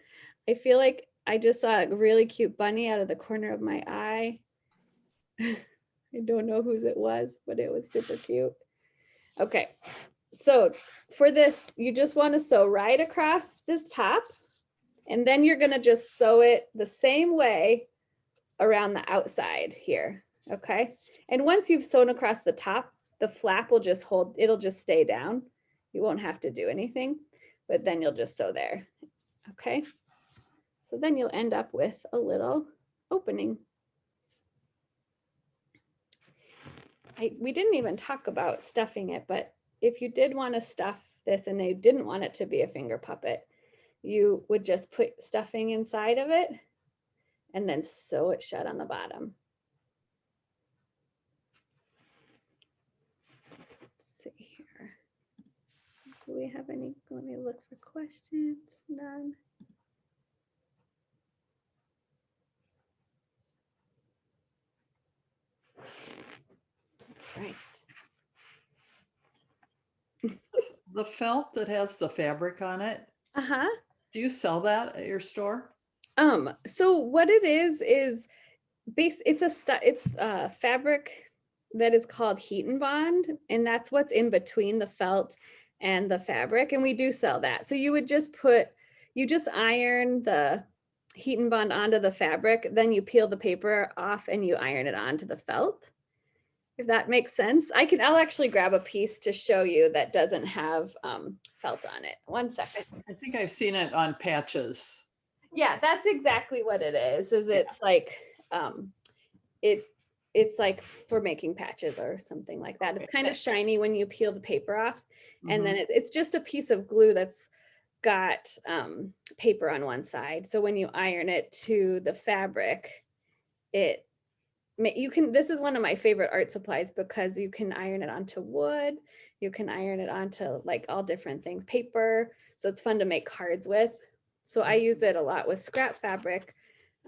I feel like I just saw a really cute bunny out of the corner of my eye. I don't know whose it was, but it was super cute. Okay, so for this, you just want to sew right across this top, and then you're going to just sew it the same way around the outside here, okay? And once you've sewn across the top, the flap will just hold, it'll just stay down. You won't have to do anything, but then you'll just sew there, okay? So then you'll end up with a little opening. We didn't even talk about stuffing it, but if you did want to stuff this and you didn't want it to be a finger puppet, you would just put stuffing inside of it and then sew it shut on the bottom. Let's see here. Do we have any? Let me look for questions. None. Right. The felt that has the fabric on it, Uh-huh. do you sell that at your store? So what it is it's a fabric that is called heat and bond, and that's what's in between the felt and the fabric, and we do sell that. So you would just iron the heat and bond onto the fabric, then you peel the paper off and you iron it onto the felt. If that makes sense. I'll actually grab a piece to show you that doesn't have felt on it. One second. I think I've seen it on patches. Yeah, that's exactly what it is. It's like it's like for making patches or something like that. It's kind of shiny when you peel the paper off, and then it's just a piece of glue that's got paper on one side. So when you iron it to the fabric, this is one of my favorite art supplies because you can iron it onto wood, you can iron it onto like all different things, paper. So it's fun to make cards with. So I use it a lot with scrap fabric.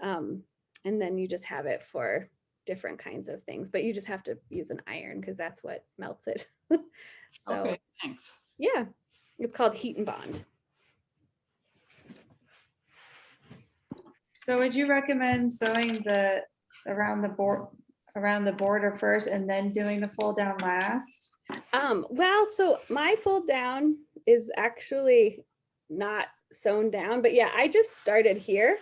And then you just have it for different kinds of things, but you just have to use an iron because that's what melts it. So Okay, thanks. yeah, it's called heat and bond. So would you recommend sewing around the border first and then doing the fold down last? Well, so my fold down is actually not sewn down, but yeah, I just started here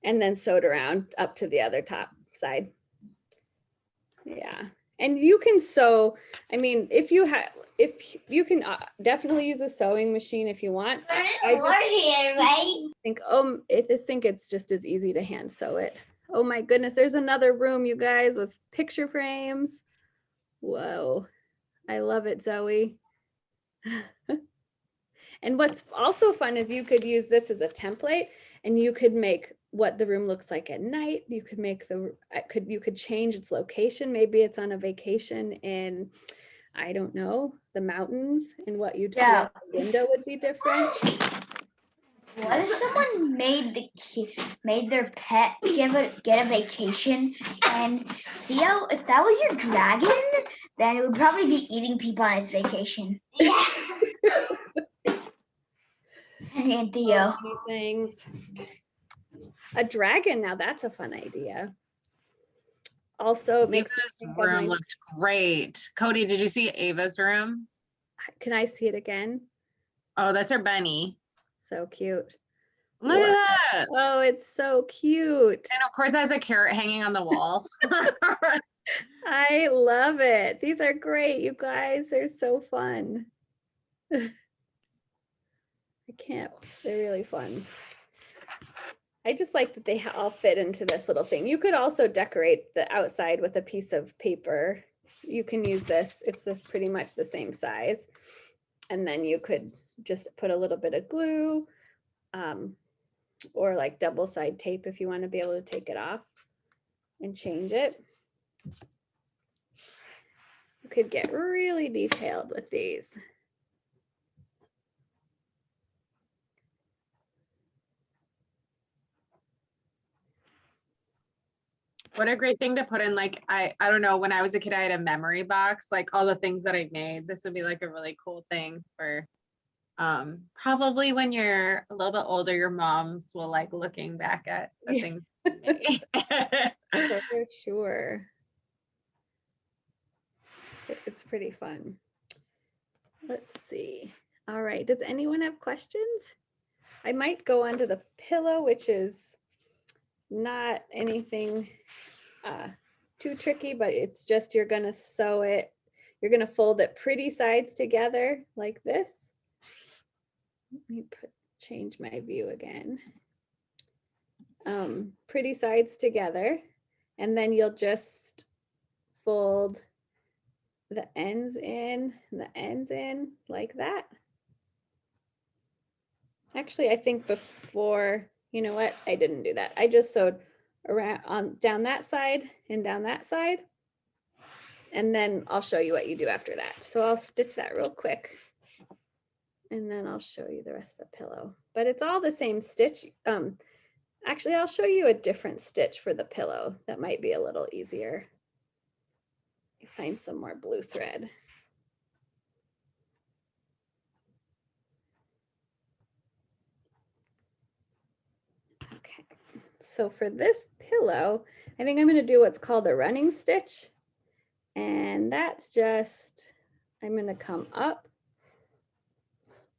and then sewed around up to the other top side. Yeah, And you can sew, I mean, if you can definitely use a sewing machine if you want. I just here, right? think, I just think it's just as easy to hand sew it. Oh my goodness, there's another room, you guys, with picture frames. Whoa, I love it, Zoe. And what's also fun is you could use this as a template and you could make what the room looks like at night. You could make you could change its location. Maybe it's on a vacation in, I don't know, the mountains, and what you'd see out the window would be different. What if someone made their pet get a vacation, and Theo, if that was your dragon, then it would probably be eating people on its vacation. Yeah. And Theo. So many things. A dragon, now that's a fun idea. Also, it makes Ava's room looked great. Cody, did you see Ava's room? Can I see it again? Oh, that's her Benny. So cute. Look at that. Oh, it's so cute. And of course, there's a carrot hanging on the wall. I love it. These are great, you guys. They're so fun. I can't, they're really fun. I just like that they all fit into this little thing. You could also decorate the outside with a piece of paper. You can use this. It's pretty much the same size. And then you could just put a little bit of glue or like double side tape if you want to be able to take it off and change it. You could get really detailed with these. What a great thing to put in. Like, I don't know, when I was a kid, I had a memory box, like all the things that I made. This would be like a really cool thing for probably when you're a little bit older, your moms will like looking back at the things you made. For sure. It's pretty fun. Let's see. All right. Does anyone have questions? I might go on to the pillow, which is not anything too tricky, but it's just you're going to sew it. You're going to fold it pretty sides together like this. Let me change my view again. Pretty sides together. And then you'll just fold the ends in and the ends in like that. Actually, I think before, you know what? I didn't do that. I just sewed around down that side and down that side. And then I'll show you what you do after that. So I'll stitch that real quick. And then I'll show you the rest of the pillow. But it's all the same stitch. Actually, I'll show you a different stitch for the pillow. That might be a little easier. Find some more blue thread. Okay, so for this pillow, I think I'm going to do what's called a running stitch. And that's just, I'm going to come up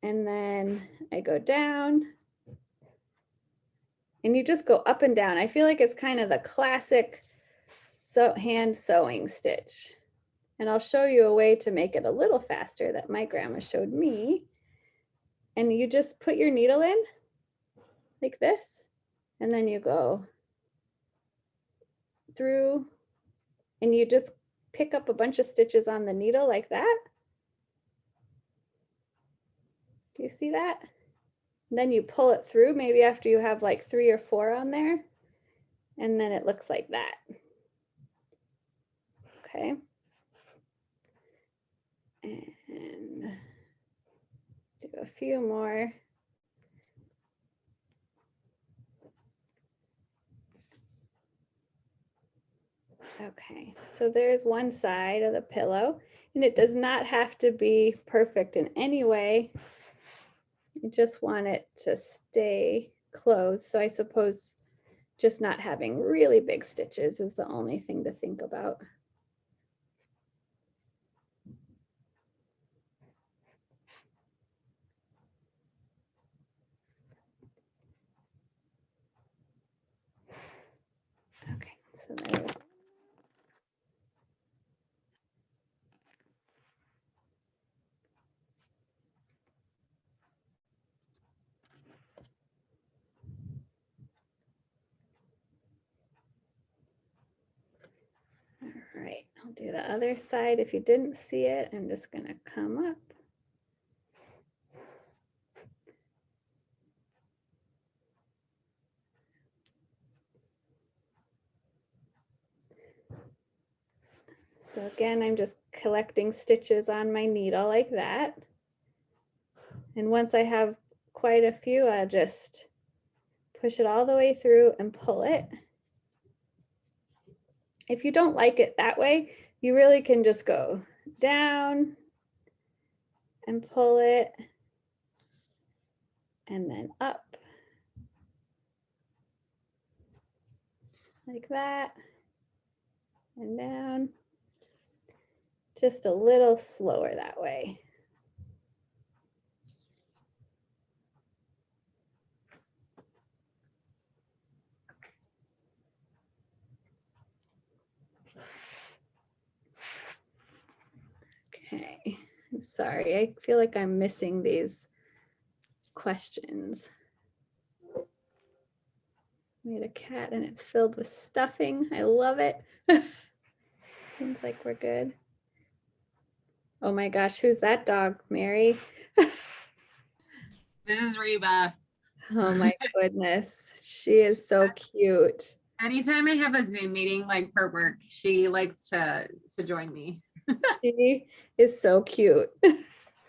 and then I go down. And you just go up and down. I feel like it's kind of the classic hand sewing stitch. And I'll show you a way to make it a little faster that my grandma showed me. And you just put your needle in like this, and then you go through and you just pick up a bunch of stitches on the needle like that. Do you see that? And then you pull it through, maybe after you have like 3 or 4 on there, and then it looks like that. Okay. And do a few more. Okay, so there's one side of the pillow, and it does not have to be perfect in any way. You just want it to stay closed. So I suppose just not having really big stitches is the only thing to think about. Okay, so there's, All right, I'll do the other side. If you didn't see it, I'm just gonna come up. So again, I'm just collecting stitches on my needle like that. And once I have quite a few, I'll just push it all the way through and pull it. If you don't like it that way, you really can just go down and pull it and then up like that and down. Just a little slower that way. Okay, I'm sorry. I feel like I'm missing these questions. Made a cat and it's filled with stuffing. I love it. Seems like we're good. Oh my gosh, who's that dog, Mary? This is Reba. Oh my goodness, she is so cute. Anytime I have a Zoom meeting like for work, she likes to join me. She is so cute.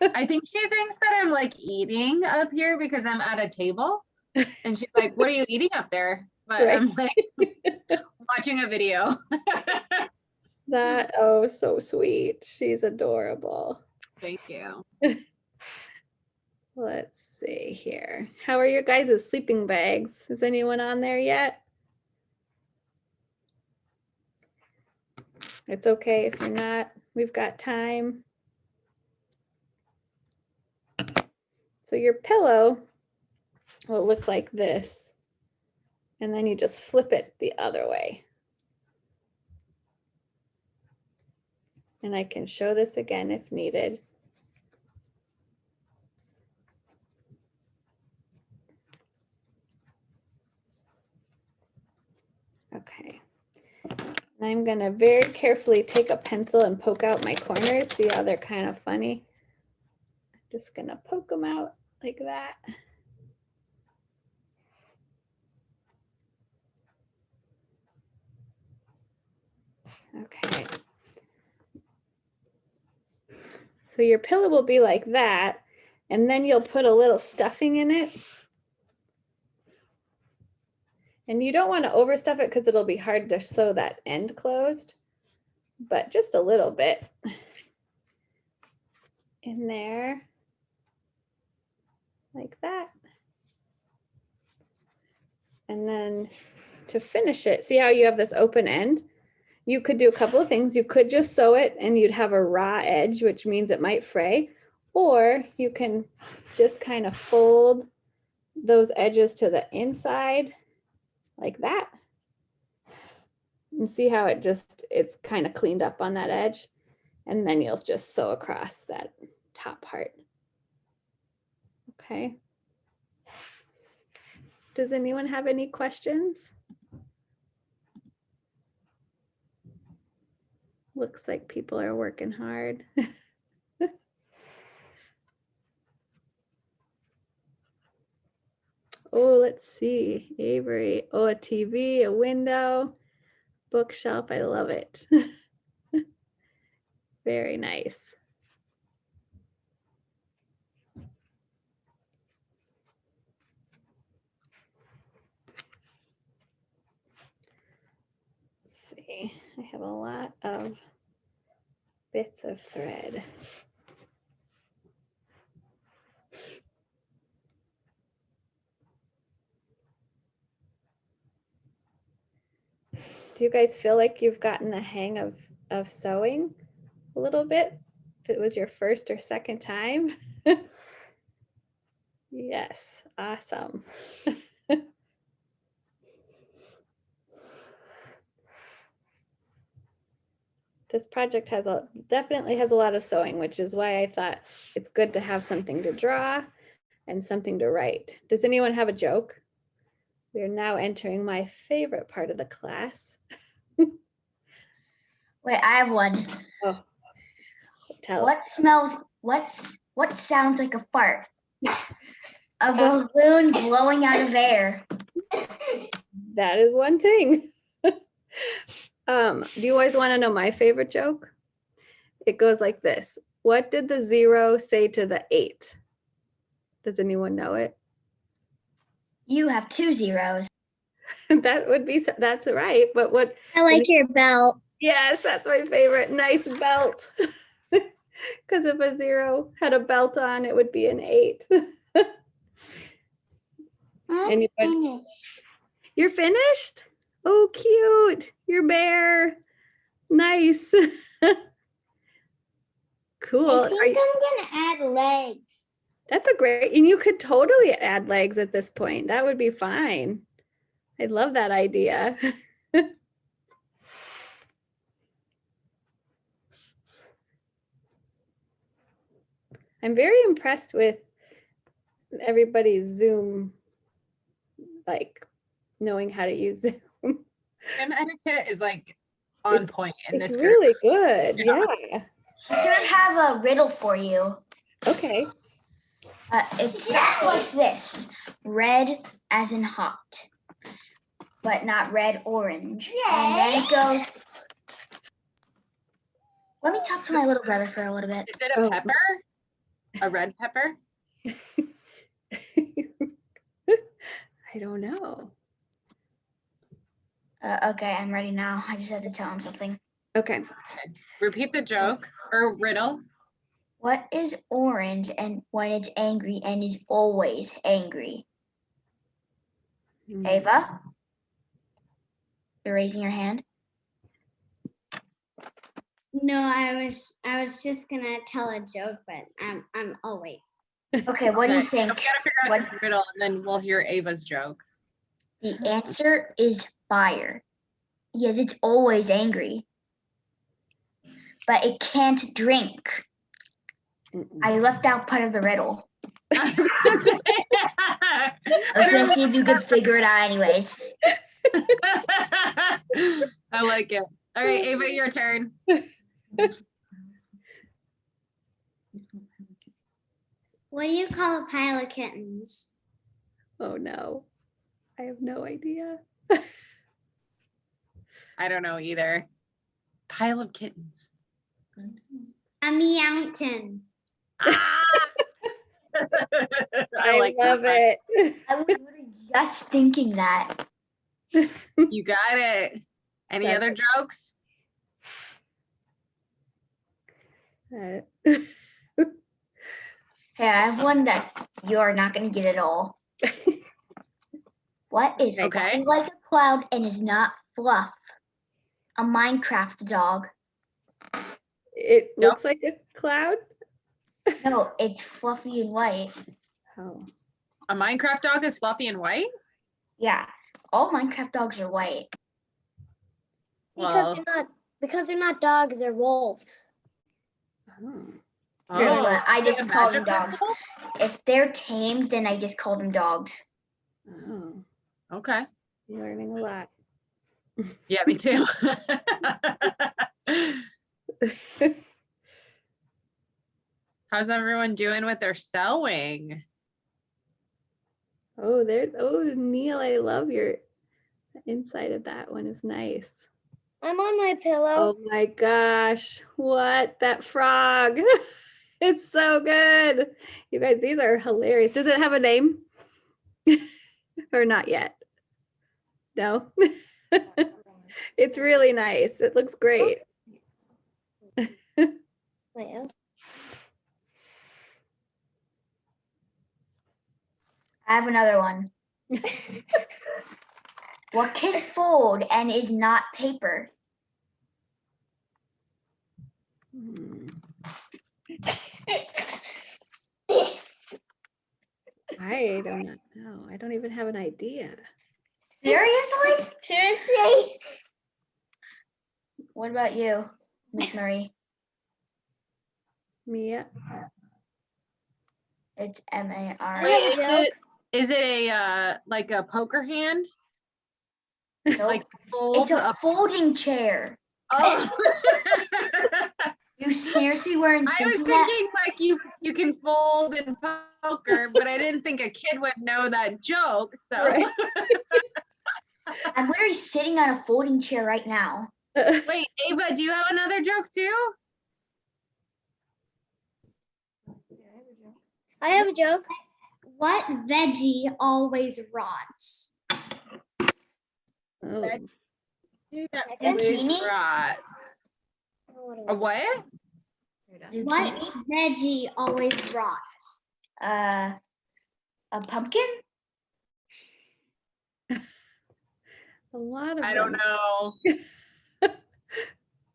I think she thinks that I'm like eating up here because I'm at a table. And she's like, what are you eating up there? But Right. I'm like watching a video. That, oh, so sweet. She's adorable. Thank you. Let's see here. How are your guys' sleeping bags? Is anyone on there yet? It's okay if you're not. We've got time. So your pillow will look like this. And then you just flip it the other way. And I can show this again if needed. Okay. I'm going to very carefully take a pencil and poke out my corners. See how they're kind of funny? I'm just going to poke them out like that. Okay. So your pillow will be like that, and then you'll put a little stuffing in it. And you don't want to overstuff it because it'll be hard to sew that end closed, but just a little bit in there, like that. And then to finish it, see how you have this open end? You could do a couple of things. You could just sew it and you'd have a raw edge, which means it might fray, or you can just kind of fold those edges to the inside like that. And see how it's kind of cleaned up on that edge. And then you'll just sew across that top part. Okay. Does anyone have any questions? Looks like people are working hard. Oh, let's see, Avery. Oh, a TV, a window, bookshelf. I love it. Very nice. Let's see, I have a lot of bits of thread. Do you guys feel like you've gotten the hang of sewing a little bit? If it was your first or second time? Yes, awesome. This project definitely has a lot of sewing, which is why I thought it's good to have something to draw and something to write. Does anyone have a joke? We are now entering my favorite part of the class. Wait, I have one. Oh, tell. What sounds like a fart? A balloon blowing out of air. That is one thing. Do you always want to know my favorite joke? It goes like this. What did the 0 say to the 8? Does anyone know it? You have 2 zeros. That's right. But what? I like your belt. Yes, that's my favorite. Nice belt. Because if a 0 had a belt on, it would be an 8. I'm Anybody? finished. You're finished? Oh, cute. Your bear. Nice. Cool. I think I'm gonna add legs. That's a great, and you could totally add legs at this point. That would be fine. I love that idea. I'm very impressed with everybody's Zoom, like knowing how to use Zoom. Gym etiquette is like on It's- point in It's this group. really good. Yeah. Yeah. I sort of have a riddle for you. Okay. It sounds like this. Red as in hot, but not red orange. And then it goes. Let me talk to my little brother for a little bit. Is it a Oh. pepper? A red pepper? I don't know. Okay, I'm ready now. I just had to tell him something. Okay. Repeat the joke or riddle. What is orange and when it's angry and is always angry? Ava? You're raising your hand? No, I was just gonna tell a joke, but I'll wait. Okay, what do you Okay, think? We gotta figure out What- this riddle and then we'll hear Ava's joke. The answer is fire. Yes, it's always angry. But it can't drink. I left out part of the riddle. I was gonna see if you could figure it out anyways. I like it. All right, Ava, your turn. What do you call a pile of kittens? Oh no. I have no idea. I don't know either. Pile of kittens. A meowton. Ah! I like love that it. I was literally just thinking that. one. You got it. Any That's other jokes? Uh, Hey, I have one that you're not gonna get at all. What is Okay. fluffy like a cloud and is not fluff? A Minecraft dog. It Nope. looks like a cloud. No, it's fluffy and white. Oh. A Minecraft dog is fluffy and white? Yeah, all Minecraft dogs are white. Well, Because they're not dogs, they're wolves. Oh. Yeah, but I is it just a call them magical dogs. wolf? If they're tamed, then I just call them dogs. Oh. Okay. You're learning a lot. Yeah, me too. How's everyone doing with their sewing? Oh, Neil, I love your inside of that one is nice. I'm on my pillow. Oh my gosh, what? That frog. It's so good. You guys, these are hilarious. Does it have a name? Or not yet? No? It's really nice. It looks great. Wait, I have another one. What can fold and is not paper? Hmm. I don't know. I don't even have an idea. Seriously? Seriously? What about you, Miss Marie? Mia? It's M-A-R. Wait, is it a like a poker hand? Nope. Like fold It's a folding chair. Oh. You seriously weren't I was thinking that? thinking like you can fold in poker, but I didn't think a kid would know that joke. So Right. I'm literally sitting on a folding chair right now. wait, Ava, do you have another joke too? I have a joke. What veggie always rots? Oh, Zucchini? Right. A what? What Zucchini? veggie always rots? A pumpkin? a lot of I don't them. know.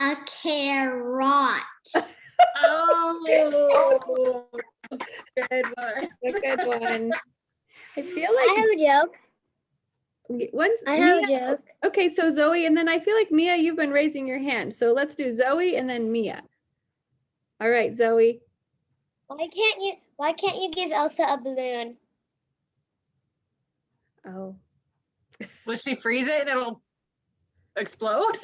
A carrot. Oh, good one. A good one. I feel I like have a joke. once I have a Mia- joke. Okay, so Zoe, and then I feel like Mia, you've been raising your hand. So let's do Zoe and then Mia. All right, Zoe. Why can't you give Elsa a balloon? Oh, Will she freeze it and it'll explode?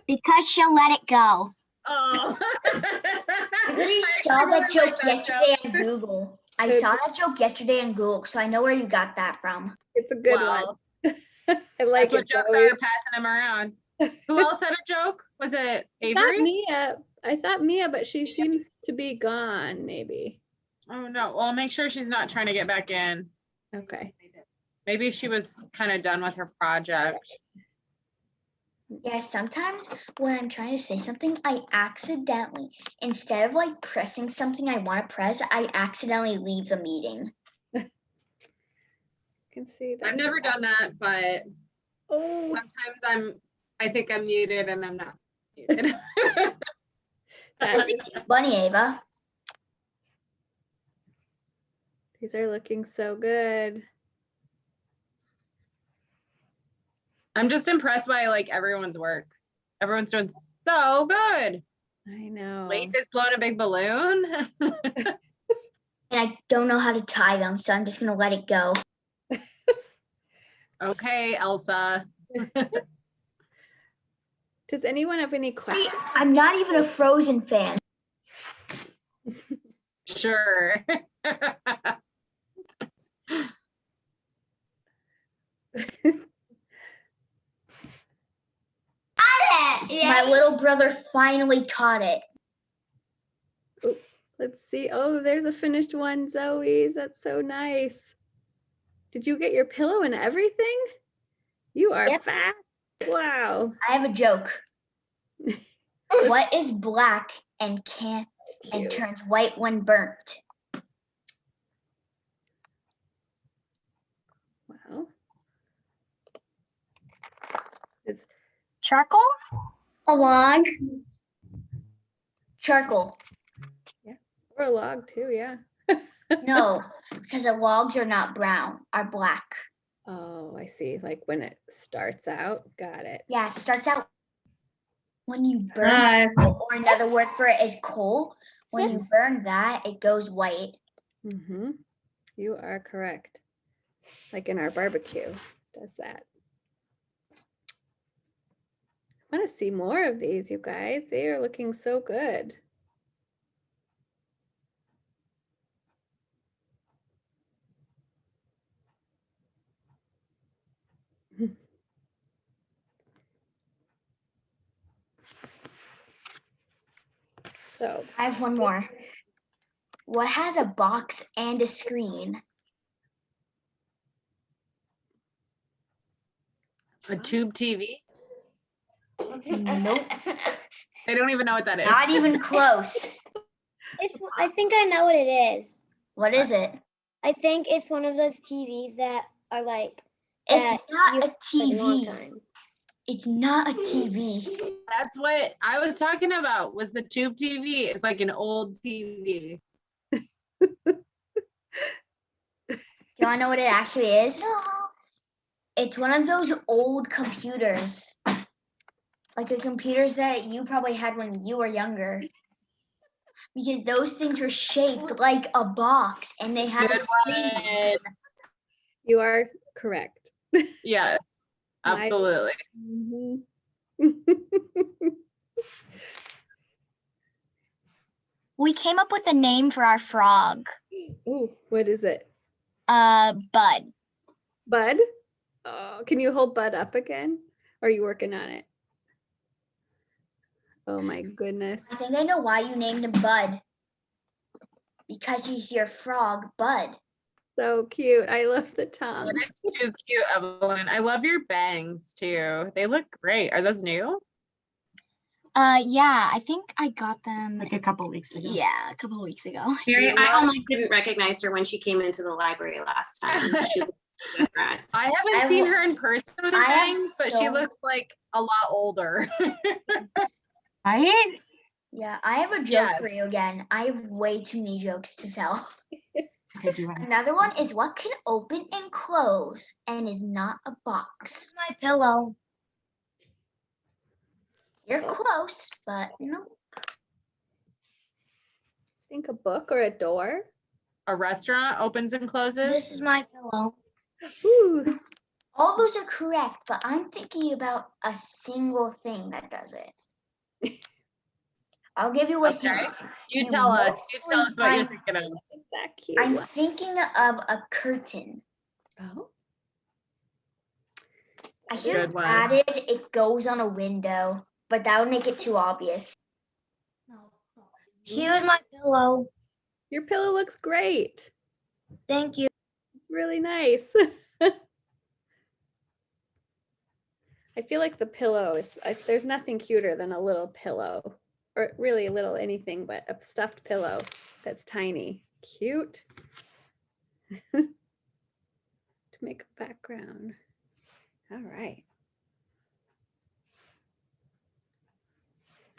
Because she'll let it go. Oh. I literally I saw actually that really joke like that yesterday joke. on Google. I Good. saw that joke yesterday on Google, so I know where you got that from. it's a good Well, one. I like that's what it, jokes Zoe. are, passing them around. Who else had a joke? Was it I thought Avery? Mia. I thought Mia, but she seems to be gone. Maybe. Oh no. Well, make sure she's not trying to get back in. Okay. Maybe she was kind of done with her project. Yeah, sometimes when I'm trying to say something, I accidentally, instead of like pressing something I want to press, I accidentally leave the meeting. Can see that. I've never done that, but Oh, sometimes I think I'm muted and I'm not muted. That's a cute bunny, Ava. these are looking so good. I'm just impressed by like everyone's work. Everyone's doing so good. I know. Leith is blowing a big balloon. And I don't know how to tie them, so I'm just gonna let it go. Okay, Elsa. Does anyone have any questions? I'm not even a Frozen fan. Sure. My little brother finally caught it. Let's see. Oh, there's a finished one, Zoe. That's so nice. Did you get your pillow and everything? You are Yep. fast. Wow. I have a joke. What is black and Cute. turns white when burnt? Well, it's Charcoal? A log. Charcoal. or a log too, yeah. No, because the logs are not brown, are black. Oh, I see. Like when it starts out. Got it. Yeah, it starts out when you burn, or another word for it is coal. When you burn that, it goes white. Mm-hmm. You are correct. Like in our barbecue, does that. I want to see more of these, you guys. They are looking so good. So I have one more. What has a box and a screen? A tube TV? Nope, They don't even know what that is. not even close. I think I know what it is. What is it? I think it's one of those TVs that are like It's not a like a long TV. time. It's not a TV. That's what I was talking about, was the tube TV. It's like an old TV. Do you want to know what it actually is? It's one of those old computers. Like the computers that you probably had when you were younger. Because those things were shaped like a box and they had a Good screen. one. you are correct. Yes, My- absolutely. Mhm. We came up with a name for our frog. Ooh, what is it? Bud. Bud? Oh, can you hold Bud up again? Or are you working on it? Oh my goodness. I think I know why you named him Bud. Because he's your frog, Bud. So cute. I love the tongue. That is too cute, Evelyn. I love your bangs too. They look great. Are those new? Yeah, I think I got them Like a couple weeks ago. yeah, a couple of weeks ago. Mary, I almost didn't recognize her when she came into the library last time. She looked different. I haven't seen her in person with her I have bangs, but she so- looks like a lot older. Right? Yeah, I have a joke for Yes. you again. I have way too many jokes to tell. Okay, do you want to? Another one is what can open and close and is not a box? My pillow. You're close, but no. Think a book or a door? A restaurant opens and closes. This is my pillow. Ooh, All those are correct, but I'm thinking about a single thing that does it. I'll give you a Okay. hint. You You tell us. You tell us what you're mostly thinking of. that cute I'm one. thinking of a curtain. Oh, I Good should have one. added it goes on a window, but that would make it too obvious. Here's my pillow. your pillow looks great. Thank you. It's really nice. I feel like the pillow is, there's nothing cuter than a little pillow, or really a little anything but a stuffed pillow that's tiny. Cute. To make a background. All right.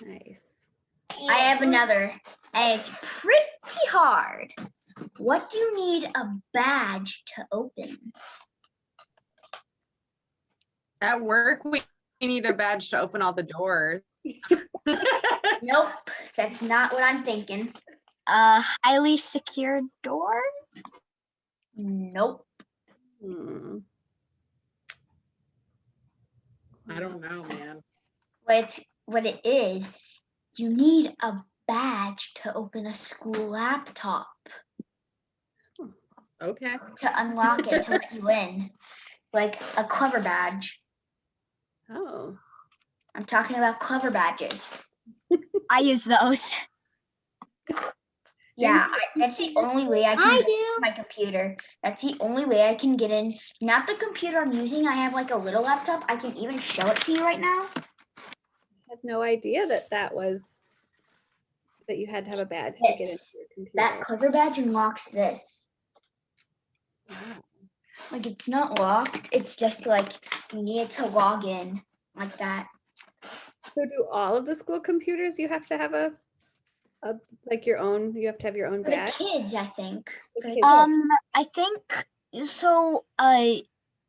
Nice. I have another, and it's pretty hard. What do you need a badge to open? At work, we need a badge to open all the doors. Nope, that's not what I'm thinking. A highly secured door? Nope. Hmm. I don't know, man. What it is, you need a badge to open a school laptop Okay. to unlock it to let you in, like a clever badge. Oh. I'm talking about clever badges. I use those. Yeah, that's the only way I can I get do. into my computer. That's the only way I can get in. Not the computer I'm using. I have like a little laptop. I can even show it to you right now. I had no idea that that you had to have a badge to get into Yes, your computer. that clever badge unlocks this. Wow. Like it's not locked. It's just like you need to log in like that. So do all of the school computers you have to have a like your own, you have to have your own For the badge? kids, I think. The For the kids. I think so.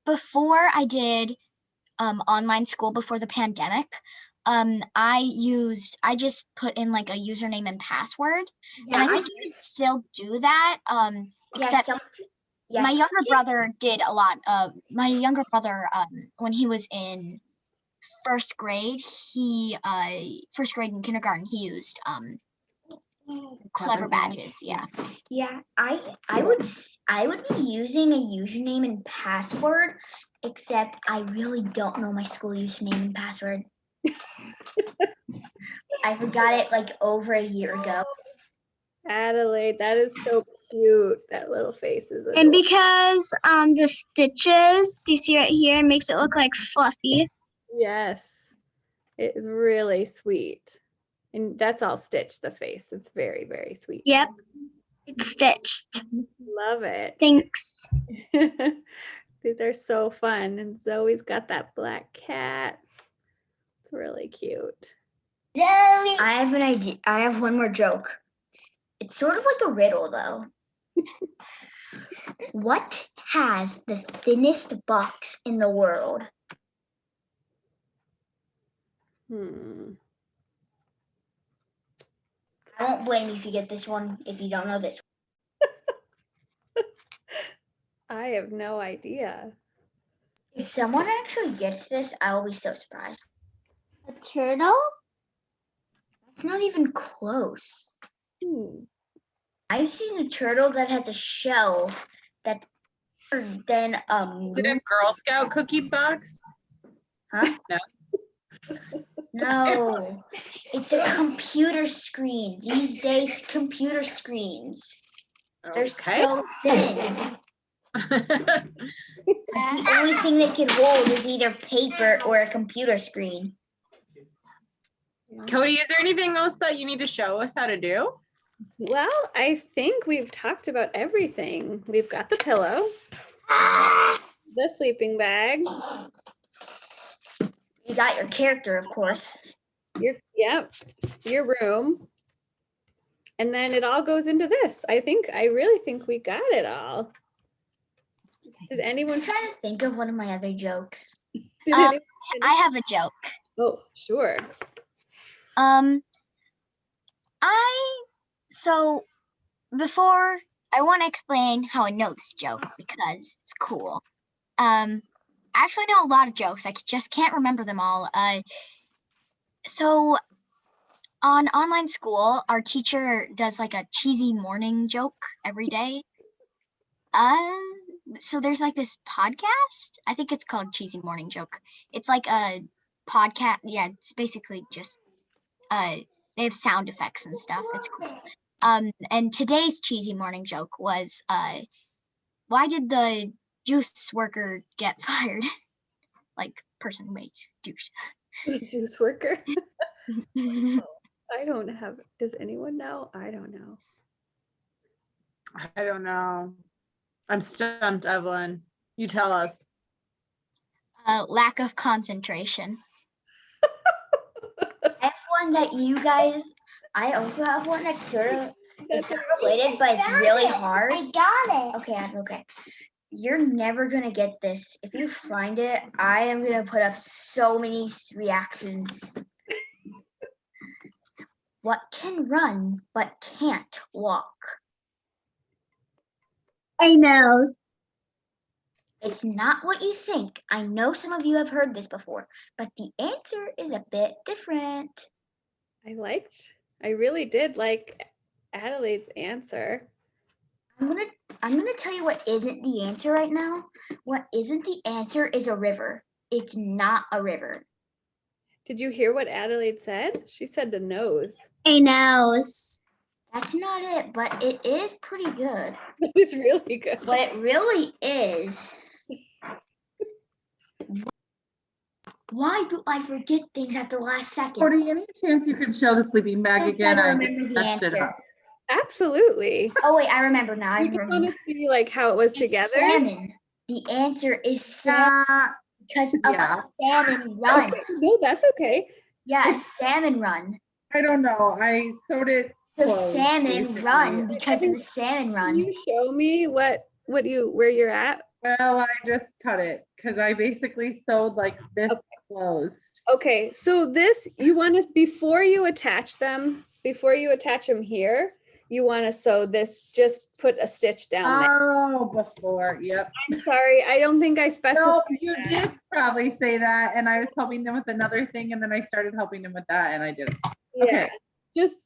Before I did online school before the pandemic, I just put in like a username and password, and I think you can still do that. Except my younger brother did a lot. My younger brother, when he was in first grade and kindergarten, he used clever badges. Yeah. Yeah, I would be using a username and password, except I really don't know my school username and password. I forgot it like over a year ago. Adelaide, that is so cute. That little face is And adorable. because the stitches, do you see right here, makes it look like fluffy. Yes, it is really sweet. And that's all stitched, the face. It's very, very sweet. Yep, it's stitched. Love it. Thanks. These are so fun. And Zoe's got that black cat. It's really cute. I have an idea. I have one more joke. It's sort of like a riddle, though. What has the thinnest box in the world? Hmm. I won't blame you if you get this one if you don't know this. I have no idea. If someone actually gets this, I will be so surprised. A turtle? It's not even close. I've seen a turtle that has a shell that then Is it a Girl Scout cookie box? Huh? No. No, it's a computer screen. These days, computer screens. They're Okay. so thin. The only thing they can hold is either paper or a computer screen. Cody, is there anything else that you need to show us how to do? Well, I think we've talked about everything. We've got the pillow, the sleeping bag. You got your character, of course. Your room. And then it all goes into this. I really think we got it all. Did anyone I'm trying to think of one of my other jokes? I have a joke. Oh, sure. So before I want to explain how I know this joke because it's cool. I actually know a lot of jokes. I just can't remember them all. So on online school, our teacher does like a cheesy morning joke every day. So there's like this podcast. I think it's called Cheesy Morning Joke. It's like a podcast. Yeah, it's basically just they have sound effects and stuff. It's cool. And today's cheesy morning joke was why did the juice worker get fired? Like person who makes juice. The juice worker. I don't have, does anyone know? I don't know. I don't know. I'm stumped, Evelyn. You tell us. Lack of concentration. I have one that you guys, I also have one that's sort of, it's not related, but it's really hard. I got it. Okay. You're never gonna get this. If you find it, I am gonna put up so many reactions. What can run but can't walk? A nose. It's not what you think. I know some of you have heard this before, but the answer is a bit different. I really did like Adelaide's answer. I'm gonna tell you what isn't the answer right now. What isn't the answer is a river. It's not a river. Did you hear what Adelaide said? She said the nose. A nose. That's not it, but it is pretty good. It's really good. What it really is. Why do I forget things at the last second? Cody, any chance you could show the sleeping bag again? I remember the messed it answer. up. Absolutely. Oh wait, I remember now. I You just remember. want to see like how it was It's together. salmon. The answer is salmon because of yeah. a salmon run. Okay. No, that's okay. Yeah, a salmon run. I don't know. I sewed it. So closed, salmon basically. run because of the salmon Can run. you show me where you're at? Well, I just cut it because I basically sewed like this closed. Okay, so this, you want to, before you attach them here, you want to sew this, just put a stitch down there. Oh, before, yep. I'm sorry, I don't think I specified. No, you that. did probably say that, and I was helping them with another thing, and then I started helping them with that, and I did. Yeah, Okay.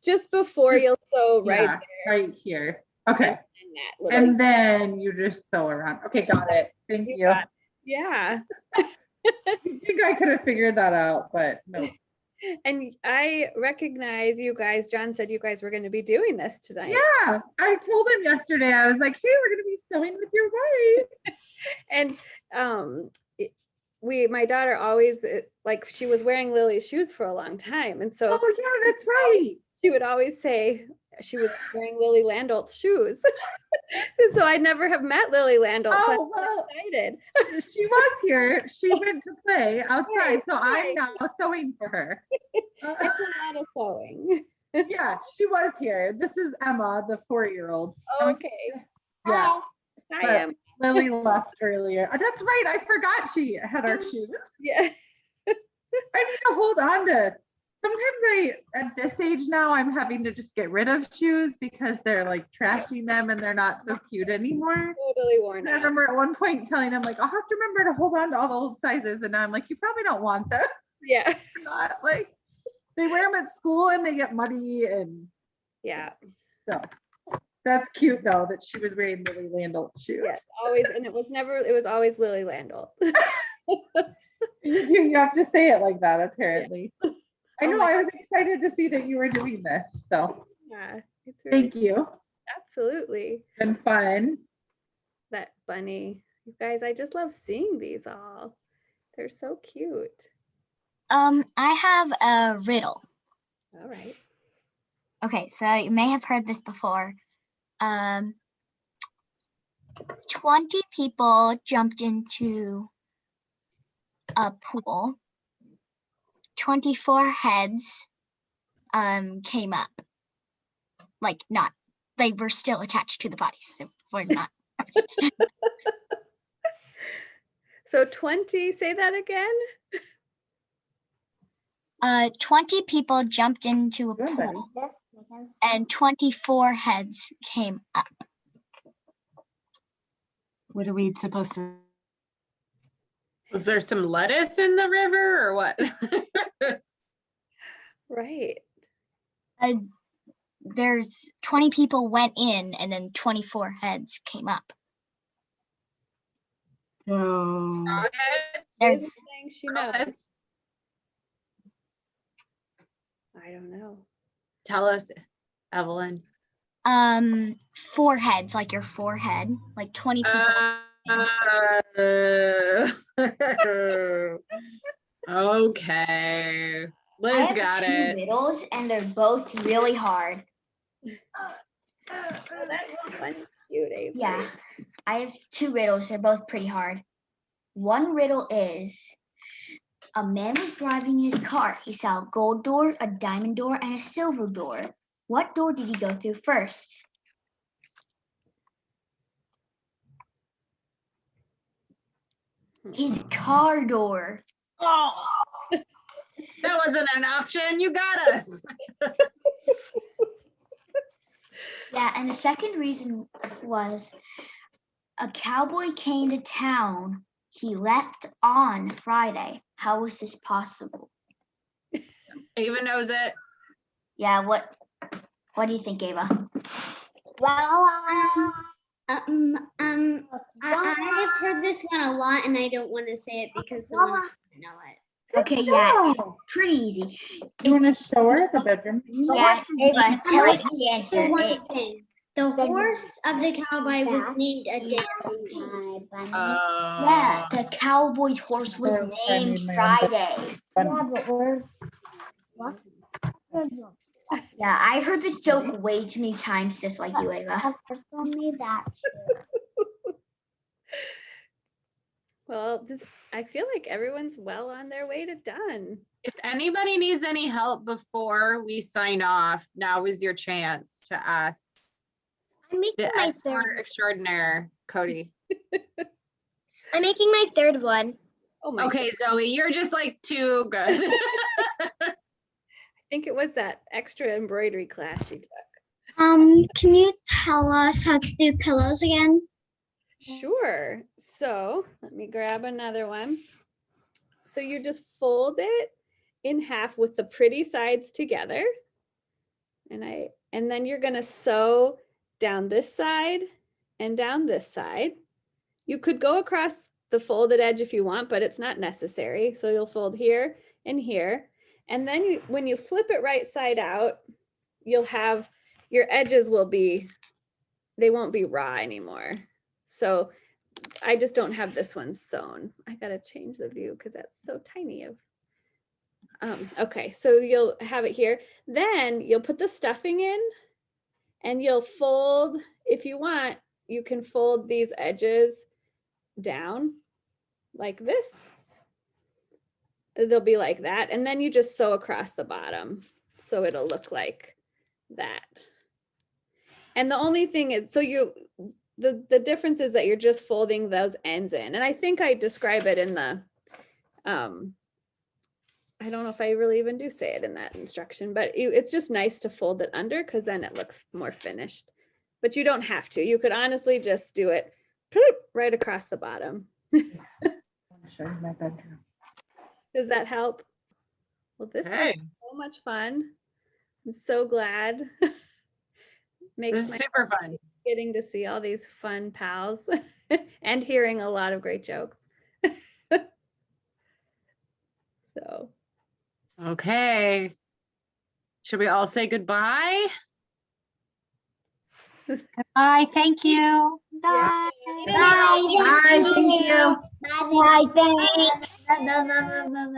just before you'll sew right Yeah, there. right here. Okay. And that little, And then you just sew around. Okay, got it. Thank you. got it. Yeah. I think I could have figured that out, but no. And I recognize you guys, John said you guys were going to be doing this tonight. Yeah, I told him yesterday, I was like, hey, we're going to be sewing with your wife. And my daughter always, like, she was wearing Lily's shoes for a long time. And so Oh, yeah, that's right. she would always say she was wearing Lily Landolt's shoes. And so I never have met Lily Landolt. So Oh, I'm well, excited. she was here. She went to play outside, Right, so I'm right. now sewing for her. It's a lot of sewing. Yeah, she was here. This is Emma, the 4-year-old. Okay. Yeah, Hi, but Em. Lily left earlier. That's right. I forgot she had our shoes. Yeah. I need to hold on to. Sometimes at this age now, I'm having to just get rid of shoes because they're like trashing them and they're not so cute anymore. Totally worn And I out. remember at one point telling him like, I'll have to remember to hold on to all the old sizes. And now I'm like, you probably don't want them. Yeah. Not like, They wear them at school and they get muddy, and Yeah. so that's cute though that she was wearing Lily Landau shoes. Yes, always, and it was always Lily Landau. You have to say it like that, apparently. I Oh know, my I was excited to see that you were doing this, so Yeah, it's really thank you. absolutely Been fun. that bunny. You guys, I just love seeing these all. They're so cute. I have a riddle. All right. Okay, so you may have heard this before. 20 people jumped into a pool. 24 heads came up. Like they were still attached to the bodies. So we're not. So 20, say that again. 20 people jumped into a Good, buddy. pool and 24 heads came up. What are we supposed to? Was there some lettuce in the river or what? Right. There's 20 people went in and then 24 heads came up. So There's Saying she knows. I don't know. Tell us, Evelyn. 4 heads, like your forehead, like 20 people. Okay. I Liz have got 2 it. riddles and they're both really hard. Oh, that's so funny. Cute, Avery. Yeah, I have 2 riddles. They're both pretty hard. One riddle is a man was driving his car. He saw a gold door, a diamond door, and a silver door. What door did he go through first? His car door. Oh, that wasn't an option. You got us. Yeah, and the second reason was a cowboy came to town. He left on Friday. How was this possible? Ava knows it. Yeah, what do you think, Ava? I've heard this one a lot, and I don't want to say it because someone else might know it. Okay, yeah, it's pretty easy. You want to show her the bedroom? Yeah, Ava, tell us the answer. So one thing, the horse of the cowboy was named a day. Yeah, the cowboy's horse was named Friday. But where's what? Yeah, I've heard this joke way too many times, just like you, Ava. Me that. Well, I feel like everyone's well on their way to done. If anybody needs any help before we sign off, now is your chance to ask I'm making the my expert third. extraordinaire, Cody. I'm making my third one. Oh my Okay, goodness. Zoe, you're just like too good. I think it was that extra embroidery class she took. Can you tell us how to do pillows again? Sure. So let me grab another one. So you just fold it in half with the pretty sides together. And then you're going to sew down this side and down this side. You could go across the folded edge if you want, but it's not necessary. So you'll fold here and here. And then when you flip it right side out, you'll have your edges they won't be raw anymore. So I just don't have this one sewn. I gotta change the view because that's so tiny. Okay, so you'll have it here. Then you'll put the stuffing in and you'll fold, if you want, you can fold these edges down like this. They'll be like that. And then you just sew across the bottom. So it'll look like that. And the only thing is, so the difference is that you're just folding those ends in. And I think I describe it in the, I don't know if I really even do say it in that instruction, but it's just nice to fold it under because then it looks more finished. But you don't have to. You could honestly just do it right across the bottom. I'll show you my bedroom. Does that help? Well, this Hey. was so much fun. I'm so glad. This Makes is my super fun. getting to see all these fun pals and hearing a lot of great jokes. So, Okay. Should we all say goodbye? Bye, thank you. yeah. Bye. Bye, thank you. Bye, thanks. Bye, bye, bye, bye, bye.